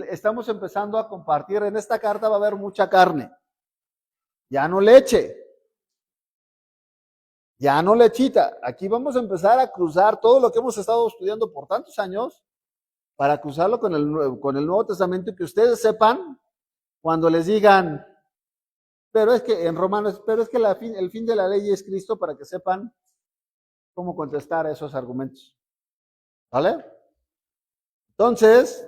estamos empezando a compartir. En esta carta va a haber mucha carne, ya no leche, ya no lechita. Aquí vamos a empezar a cruzar todo lo que hemos estado estudiando por tantos años para cruzarlo con el Nuevo Testamento y que ustedes sepan cuando les digan, pero es que en Romanos, pero es que el fin de la ley es Cristo, para que sepan cómo contestar a esos argumentos. ¿Vale? Entonces,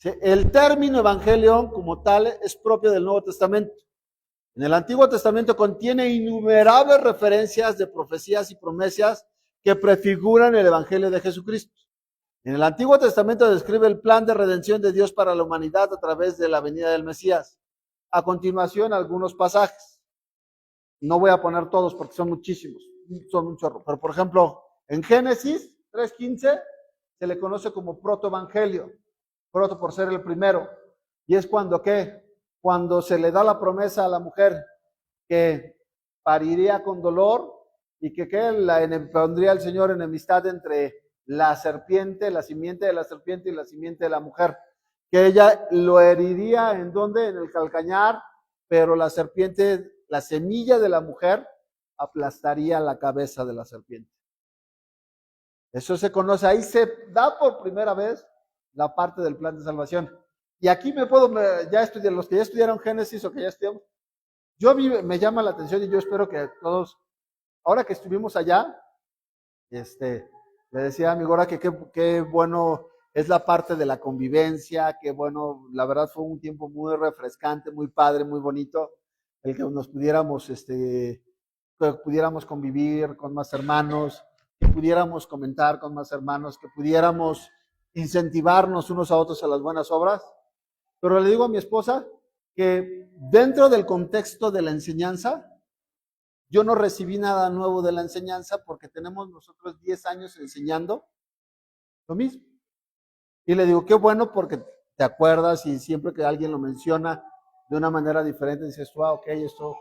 el término evangelio como tal es propio del Nuevo Testamento. En el Antiguo Testamento contiene innumerables referencias de profecías y promesas que prefiguran el evangelio de Jesucristo. En el Antiguo Testamento describe el plan de redención de Dios para la humanidad a través de la venida del Mesías. A continuación, algunos pasajes. No voy a poner todos porque son muchísimos, son un chorro. Pero, por ejemplo, en Génesis 3:15 se le conoce como protoevangelio. Proto por ser el primero. Y es cuando, ¿qué? Cuando se le da la promesa a la mujer que pariría con dolor y que pondría el Señor enemistad entre la serpiente, la simiente de la serpiente y la simiente de la mujer. Que ella lo heriría, ¿en dónde? En el calcañar, pero la serpiente, la semilla de la mujer, aplastaría la cabeza de la serpiente. Eso se conoce, ahí se da por primera vez la parte del plan de salvación. Y aquí ya estudié, los que ya estudiaron Génesis o que ya estudiamos, me llama la atención y yo espero que todos, ahora que estuvimos allá, le decía a mi Gora que qué bueno es la parte de la convivencia, qué bueno, la verdad fue un tiempo muy refrescante, muy padre, muy bonito, el que nos pudiéramos, que pudiéramos convivir con más hermanos, que pudiéramos comentar con más hermanos, que pudiéramos incentivarnos unos a otros a las buenas obras. Pero le digo a mi esposa que dentro del contexto de la enseñanza, yo no recibí nada nuevo de la enseñanza porque tenemos nosotros 10 años enseñando lo mismo. Y le digo, qué bueno porque te acuerdas y siempre que alguien lo menciona de una manera diferente, dices, ok, esto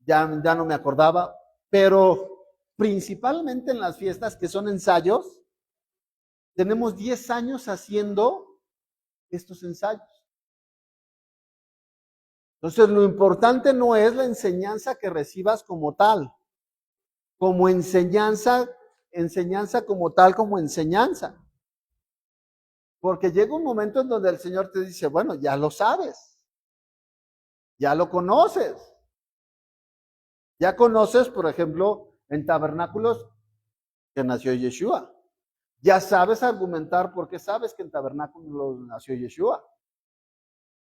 ya no me acordaba. Pero principalmente en las fiestas que son ensayos, tenemos 10 años haciendo estos ensayos. Entonces, lo importante no es la enseñanza que recibas como tal, como enseñanza como tal, como enseñanza. Porque llega un momento en donde el Señor te dice, bueno, ya lo sabes, ya lo conoces. Ya conoces, por ejemplo, en tabernáculos que nació Yeshua. Ya sabes argumentar porque sabes que en tabernáculos nació Yeshua.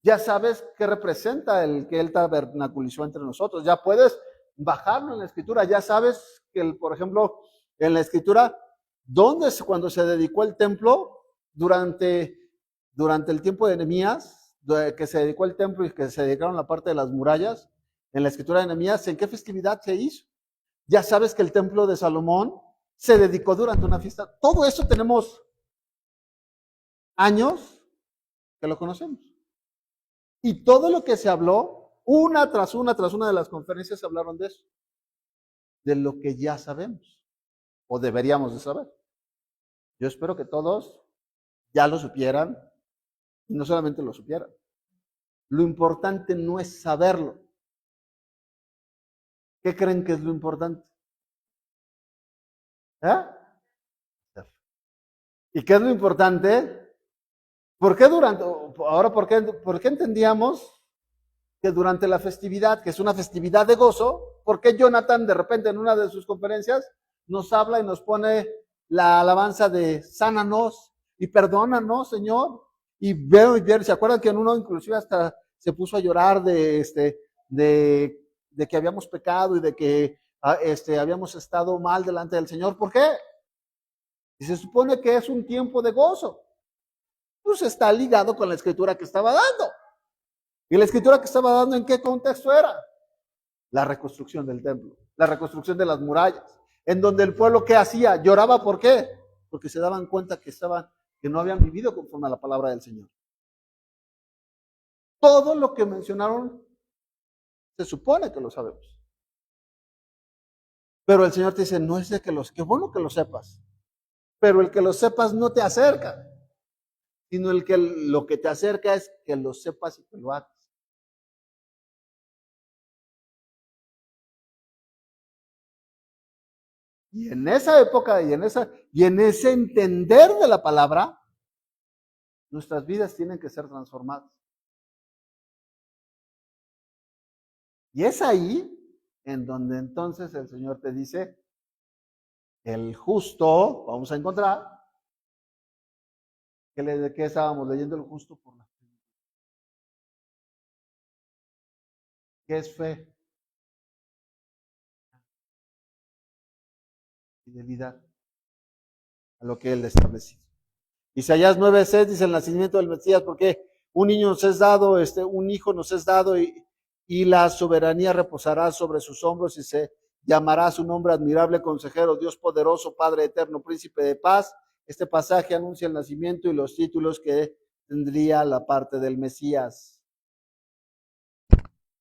Ya sabes qué representa el que Él tabernaculizó entre nosotros. Ya puedes bajarlo en la Escritura. Ya sabes que, por ejemplo, en la Escritura, cuando se dedicó el templo, durante el tiempo de Nehemías, que se dedicó el templo y que se dedicaron la parte de las murallas, en la Escritura de Nehemías, ¿en qué festividad se hizo? Ya sabes que el templo de Salomón se dedicó durante una fiesta. Todo eso tenemos años que lo conocemos. Y todo lo que se habló, una tras una de las conferencias se hablaron de eso. De lo que ya sabemos. O deberíamos de saber. Yo espero que todos ya lo supieran. Y no solamente lo supieran. Lo importante no es saberlo. ¿Qué creen que es lo importante? ¿Eh? ¿Y qué es lo importante? ¿Por qué entendíamos que durante la festividad, que es una festividad de gozo, por qué Jonathan de repente en una de sus conferencias nos habla y nos pone la alabanza de sánanos y perdónanos, Señor? Y veo, ¿se acuerdan que en uno inclusive hasta se puso a llorar de que habíamos pecado y de que habíamos estado mal delante del Señor? ¿Por qué? Y se supone que es un tiempo de gozo. Pues está ligado con la escritura que estaba dando. ¿Y la escritura que estaba dando en qué contexto era? La reconstrucción del templo, la reconstrucción de las murallas, en donde el pueblo, ¿qué hacía? Lloraba, ¿por qué? Porque se daban cuenta que no habían vivido conforme a la palabra del Señor. Todo lo que mencionaron se supone que lo sabemos. Pero el Señor te dice, no es de qué bueno que lo sepas, pero el que lo sepas no te acerca, sino lo que te acerca es que lo sepas y que lo hagas. Y en esa época y en ese entender de la palabra, nuestras vidas tienen que ser transformadas. Y es ahí en donde entonces el Señor te dice, el justo, vamos a encontrar, ¿de qué estábamos leyendo? El justo por la fe. ¿Qué es fe? Fidelidad a lo que Él estableció. Isaías 9:6 dice el nacimiento del Mesías, porque un niño nos es dado, un hijo nos es dado y la soberanía reposará sobre sus hombros y se llamará su nombre admirable consejero, Dios poderoso, Padre eterno, príncipe de paz. Este pasaje anuncia el nacimiento y los títulos que tendría la parte del Mesías.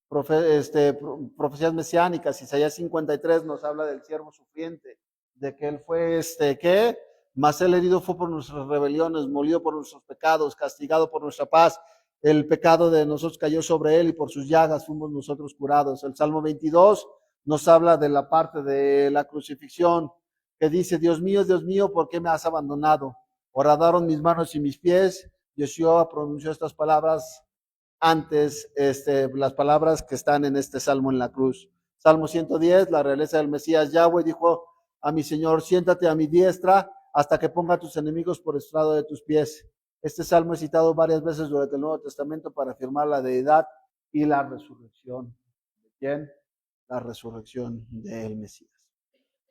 Profecías mesiánicas, Isaías 53 nos habla del siervo sufriente, de que él fue, ¿qué? Mas él herido fue por nuestras rebeliones, molido por nuestros pecados, castigado por nuestra paz. El pecado de nosotros cayó sobre él y por sus llagas fuimos nosotros curados. El Salmo 22 nos habla de la parte de la crucifixión, que dice, Dios mío, ¿por qué me has abandonado? Horadaron mis manos y mis pies. Yeshua pronunció estas palabras antes las palabras que están en este salmo en la cruz. Salmo 110, la realeza del Mesías. Yahweh dijo a mi Señor, siéntate a mi diestra hasta que ponga a tus enemigos por estrado de tus pies. Este salmo es citado varias veces durante el Nuevo Testamento para afirmar la deidad y la resurrección. ¿De quién? La resurrección del Mesías.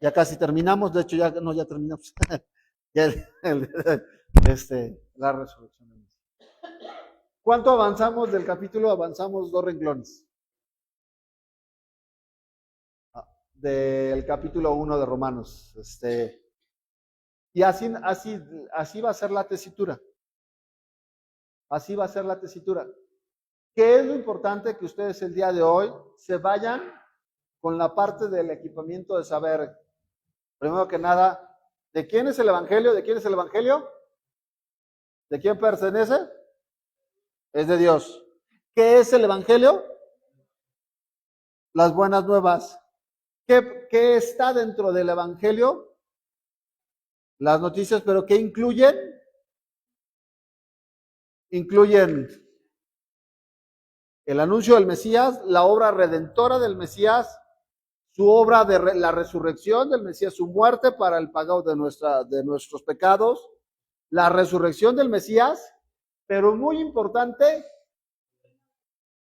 Ya casi terminamos, de hecho ya terminamos. La resurrección del Mesías. ¿Cuánto avanzamos del capítulo? Avanzamos 2 renglones. Del capítulo 1 de Romanos. Y así va a ser la tesitura. Así va a ser la tesitura. ¿Qué es lo importante? Que ustedes el día de hoy se vayan con la parte del equipamiento de saber, primero que nada, ¿de quién es el Evangelio? ¿De quién es el Evangelio? ¿De quién pertenece? Es de Dios. ¿Qué es el Evangelio? Las buenas nuevas. ¿Qué está dentro del Evangelio? Las noticias, pero ¿qué incluyen? Incluyen el anuncio del Mesías, la obra redentora del Mesías, su obra de la resurrección del Mesías, su muerte para el pago de nuestros pecados, la resurrección del Mesías, pero muy importante,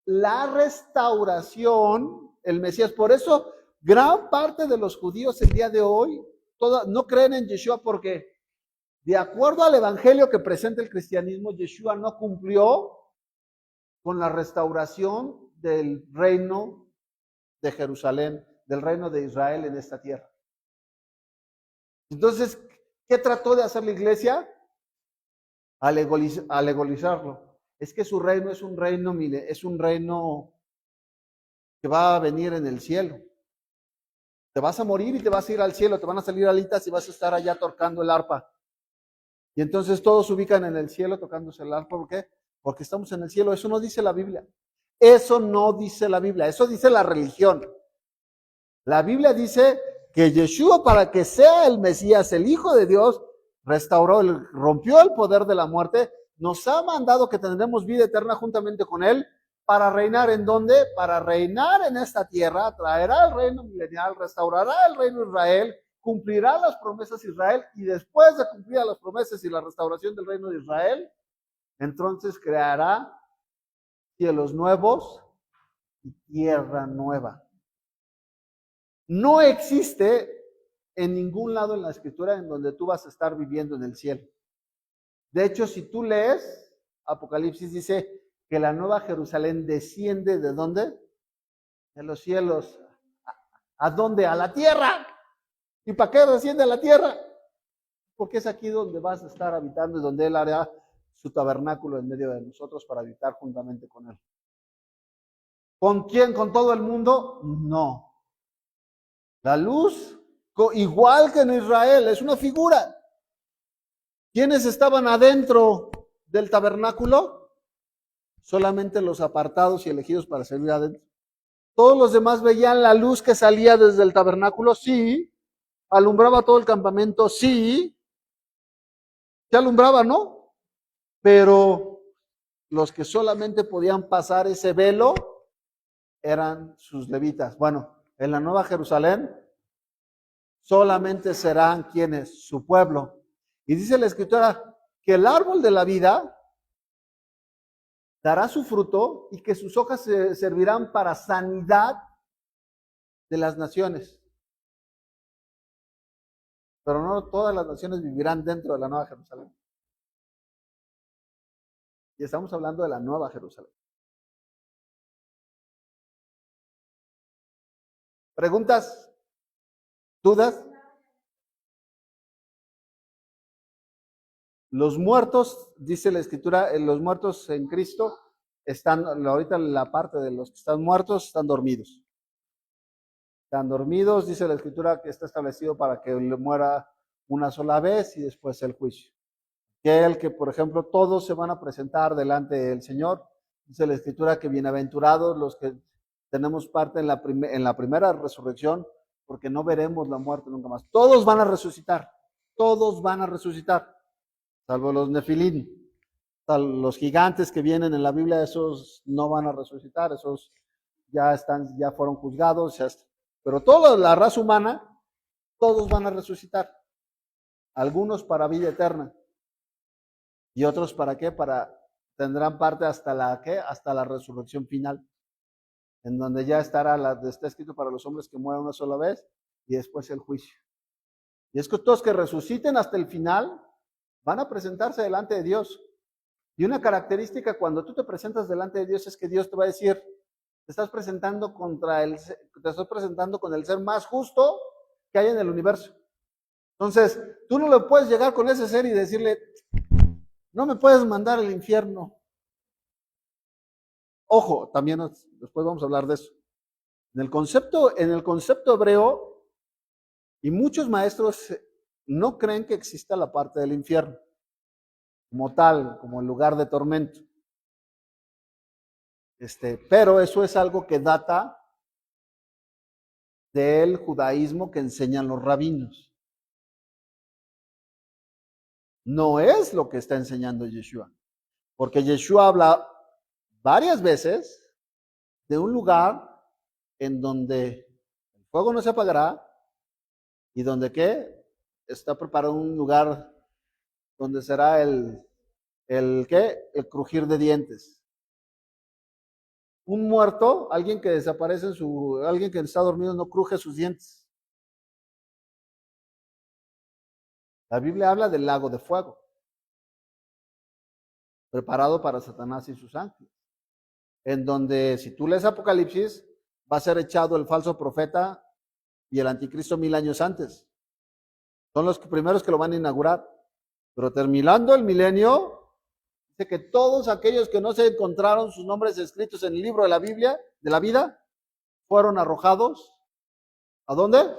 la restauración, el Mesías. Por eso, gran parte de los judíos el día de hoy no creen en Yeshua porque, de acuerdo al evangelio que presenta el cristianismo, Yeshua no cumplió con la restauración del reino de Jerusalén, del reino de Israel en esta tierra. Entonces, ¿qué trató de hacer la iglesia? Alegolizarlo. Es que su reino es un reino, mire, es un reino que va a venir en el cielo. Te vas a morir y te vas a ir al cielo, te van a salir alitas y vas a estar allá tocando el arpa. Y entonces todos se ubican en el cielo tocándose el arpa. ¿Por qué? Porque estamos en el cielo. Eso no dice la Biblia. Eso no dice la Biblia. Eso dice la religión. La Biblia dice que Yeshua, para que sea el Mesías, el Hijo de Dios, rompió el poder de la muerte, nos ha mandado que tendremos vida eterna juntamente con Él, para reinar ¿en dónde? Para reinar en esta tierra, traerá el reino milenial, restaurará el reino de Israel, cumplirá las promesas de Israel, y después de cumplir las promesas y la restauración del reino de Israel, entonces creará cielos nuevos y tierra nueva. No existe en ningún lado en la escritura en donde tú vas a estar viviendo en el cielo. De hecho, si tú lees Apocalipsis, dice que la nueva Jerusalén desciende ¿de dónde? De los cielos. ¿A dónde? A la tierra. ¿Y para qué desciende a la tierra? Porque es aquí donde vas a estar habitando y donde Él hará su tabernáculo en medio de nosotros para habitar juntamente con Él. ¿Con quién? ¿Con todo el mundo? No. La luz igual que en Israel, es una figura. ¿Quiénes estaban adentro del tabernáculo? Solamente los apartados y elegidos para servir adentro. Todos los demás veían la luz que salía desde el tabernáculo, sí. Alumbraba todo el campamento, sí. Se alumbraba, ¿no? Pero los que solamente podían pasar ese velo eran sus levitas. Bueno, en la Nueva Jerusalén solamente serán quienes, su pueblo. Y dice la Escritura que el árbol de la vida dará su fruto y que sus hojas servirán para sanidad de las naciones. Pero no todas las naciones vivirán dentro de la Nueva Jerusalén. Y estamos hablando de la Nueva Jerusalén. ¿Preguntas? ¿Dudas? Los muertos, dice la Escritura, los muertos en Cristo están, ahorita la parte de los que están muertos están dormidos. Están dormidos, dice la Escritura, que está establecido para que le muera una sola vez y después el juicio. Que por ejemplo, todos se van a presentar delante del Señor. Dice la Escritura que bienaventurados los que tenemos parte en la primera resurrección, porque no veremos la muerte nunca más. Todos van a resucitar, salvo los nefilín. Los gigantes que vienen en la Biblia, esos no van a resucitar, esos ya fueron juzgados, pero toda la raza humana, todos van a resucitar. Algunos para vida eterna. ¿Y otros para qué? Tendrán parte hasta la resurrección final, en donde ya está escrito para los hombres que mueran una sola vez y después el juicio. Y es que todos que resuciten hasta el final van a presentarse delante de Dios. Y una característica cuando tú te presentas delante de Dios es que Dios te va a decir, te estás presentando con el ser más justo que hay en el universo. Entonces, tú no le puedes llegar con ese ser y decirle, no me puedes mandar al infierno. Ojo, también después vamos a hablar de eso. En el concepto hebreo, y muchos maestros no creen que exista la parte del infierno, como tal, como el lugar de tormento. Pero eso es algo que data del judaísmo que enseñan los rabinos. No es lo que está enseñando Yeshua, porque Yeshua habla varias veces de un lugar en donde el fuego no se apagará y donde ¿qué? Está preparado un lugar donde será el crujir de dientes. Un muerto, alguien que desaparece alguien que está dormido no cruje sus dientes. La Biblia habla del lago de fuego, preparado para Satanás y sus ángeles, en donde si tú lees Apocalipsis, va a ser echado el falso profeta y el anticristo 1000 años antes. Son los primeros que lo van a inaugurar. Pero terminando el milenio, dice que todos aquellos que no se encontraron sus nombres escritos en el libro de la Biblia, de la vida, fueron arrojados. ¿A dónde?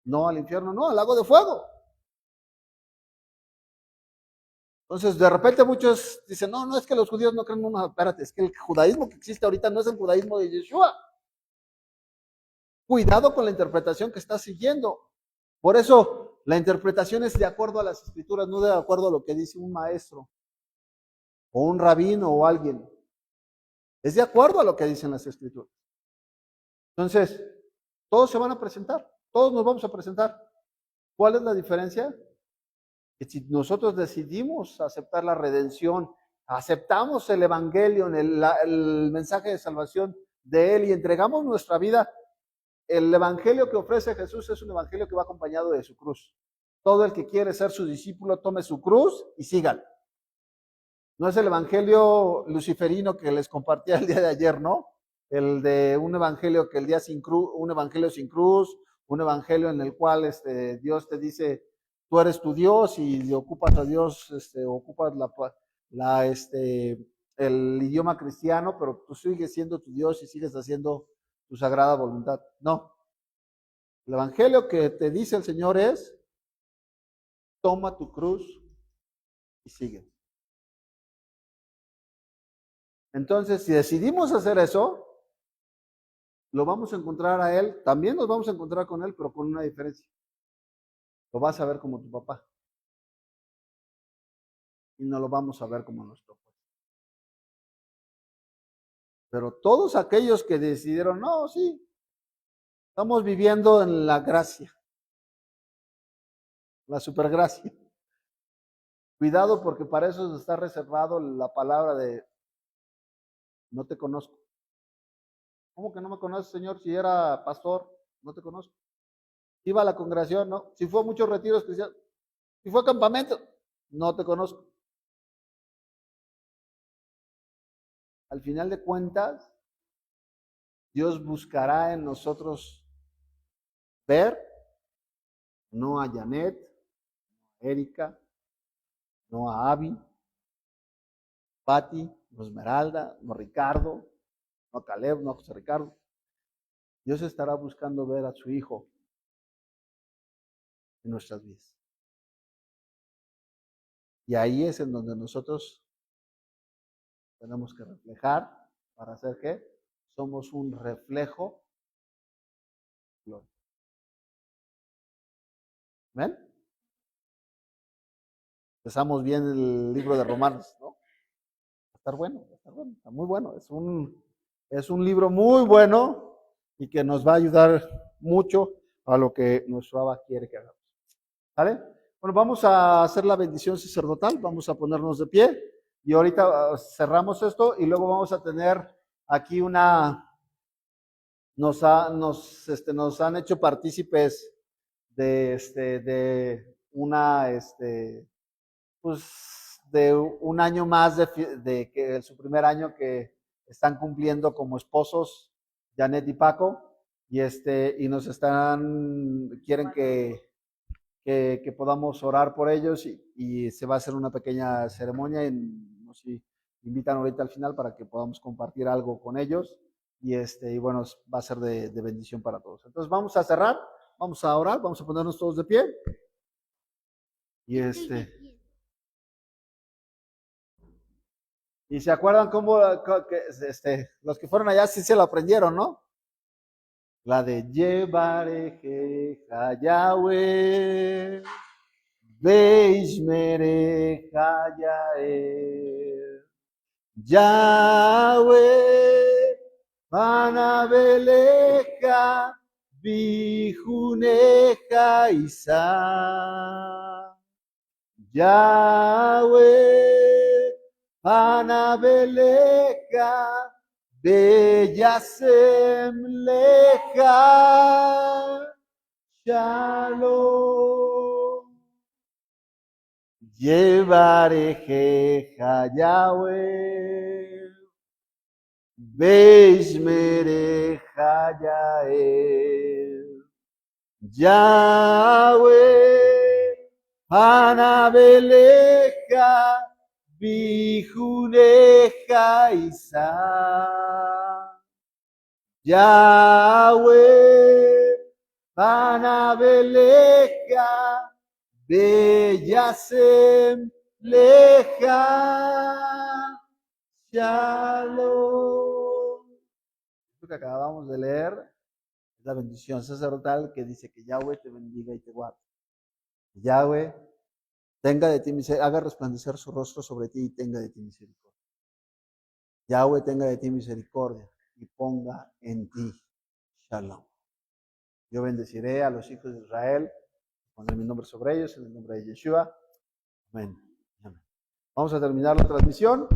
No al infierno, no, al lago de fuego. Entonces, de repente muchos dicen, no, es que los judíos no creen, no, espérate, es que el judaísmo que existe ahorita no es el judaísmo de Yeshua. Cuidado con la interpretación que estás siguiendo. Por eso, la interpretación es de acuerdo a las escrituras, no de acuerdo a lo que dice un maestro, o un rabino, o alguien. Es de acuerdo a lo que dicen las escrituras. Entonces, todos se van a presentar, todos nos vamos a presentar. ¿Cuál es la diferencia? Que si nosotros decidimos aceptar la redención, aceptamos el evangelio, el mensaje de salvación de Él y entregamos nuestra vida, el evangelio que ofrece Jesús es un evangelio que va acompañado de su cruz. Todo el que quiere ser su discípulo tome su cruz y sígalo. No es el evangelio luciferino que les compartía el día de ayer, ¿no? El de un evangelio que el día sin cruz, un evangelio sin cruz, un evangelio en el cual Dios te dice, tú eres tu Dios y ocupas a Dios, ocupas el idioma cristiano, pero tú sigues siendo tu Dios y sigues haciendo tu sagrada voluntad. No. El evangelio que te dice el Señor es, toma tu cruz y sigue. Entonces, si decidimos hacer eso, lo vamos a encontrar a Él, también nos vamos a encontrar con Él, pero con una diferencia. Lo vas a ver como tu papá. Y no lo vamos a ver como nuestro juez. Pero todos aquellos que decidieron, no, sí, estamos viviendo en la gracia, la supergracia. Cuidado porque para eso está reservado la palabra de no te conozco. ¿Cómo que no me conoces, Señor? Si era pastor, no te conozco. Iba a la congregación, no. Si fue a muchos retiros cristianos, si fue a campamento, no te conozco. Al final de cuentas, Dios buscará en nosotros ver, no a Janet, a Erika, no a Abby, Patti, no a Esmeralda, no a Ricardo, no a Caleb, no a José Ricardo. Dios estará buscando ver a su hijo en nuestras vidas. Y ahí es en donde nosotros tenemos que reflejar para hacer qué? Somos un reflejo. ¿Ven? Empezamos bien el libro de Romanos, ¿no? Va a estar bueno, está muy bueno. Es un libro muy bueno y que nos va a ayudar mucho a lo que nuestro Abba quiere que hagamos. ¿Vale? Bueno, vamos a hacer la bendición sacerdotal, vamos a ponernos de pie y ahorita cerramos esto y luego vamos a tener aquí nos han hecho partícipes de pues de un año más de que su primer año que están cumpliendo como esposos, Janet y Paco, y nos quieren que podamos orar por ellos y se va a hacer una pequeña ceremonia y nos invitan ahorita al final para que podamos compartir algo con ellos y bueno, va a ser de bendición para todos. Entonces vamos a cerrar, vamos a orar, vamos a ponernos todos de pie y se acuerdan cómo los que fueron allá sí se lo aprendieron, ¿no? La de Yevareje Yahweh, Beishmere Yael, Yahweh, Panabeleja, Bijuneja Isa, Yahweh, Panabeleja, Beyasem Leja, Shalom. Yevarejeja Yahweh, Beishmereja Yael, Yahweh, Panabeleja, Bijuneja Isa, Yahweh, Panabeleja, Beyasem Leja, Shalom. Lo que acabamos de leer es la bendición sacerdotal que dice que Yahweh te bendiga y te guarde. Yahweh tenga de ti misericordia, haga resplandecer su rostro sobre ti y tenga de ti misericordia. Yahweh tenga de ti misericordia y ponga en ti Shalom. Yo bendeciré a los hijos de Israel, pondré mi nombre sobre ellos, en el nombre de Yeshua. Amén. Vamos a terminar la transmisión.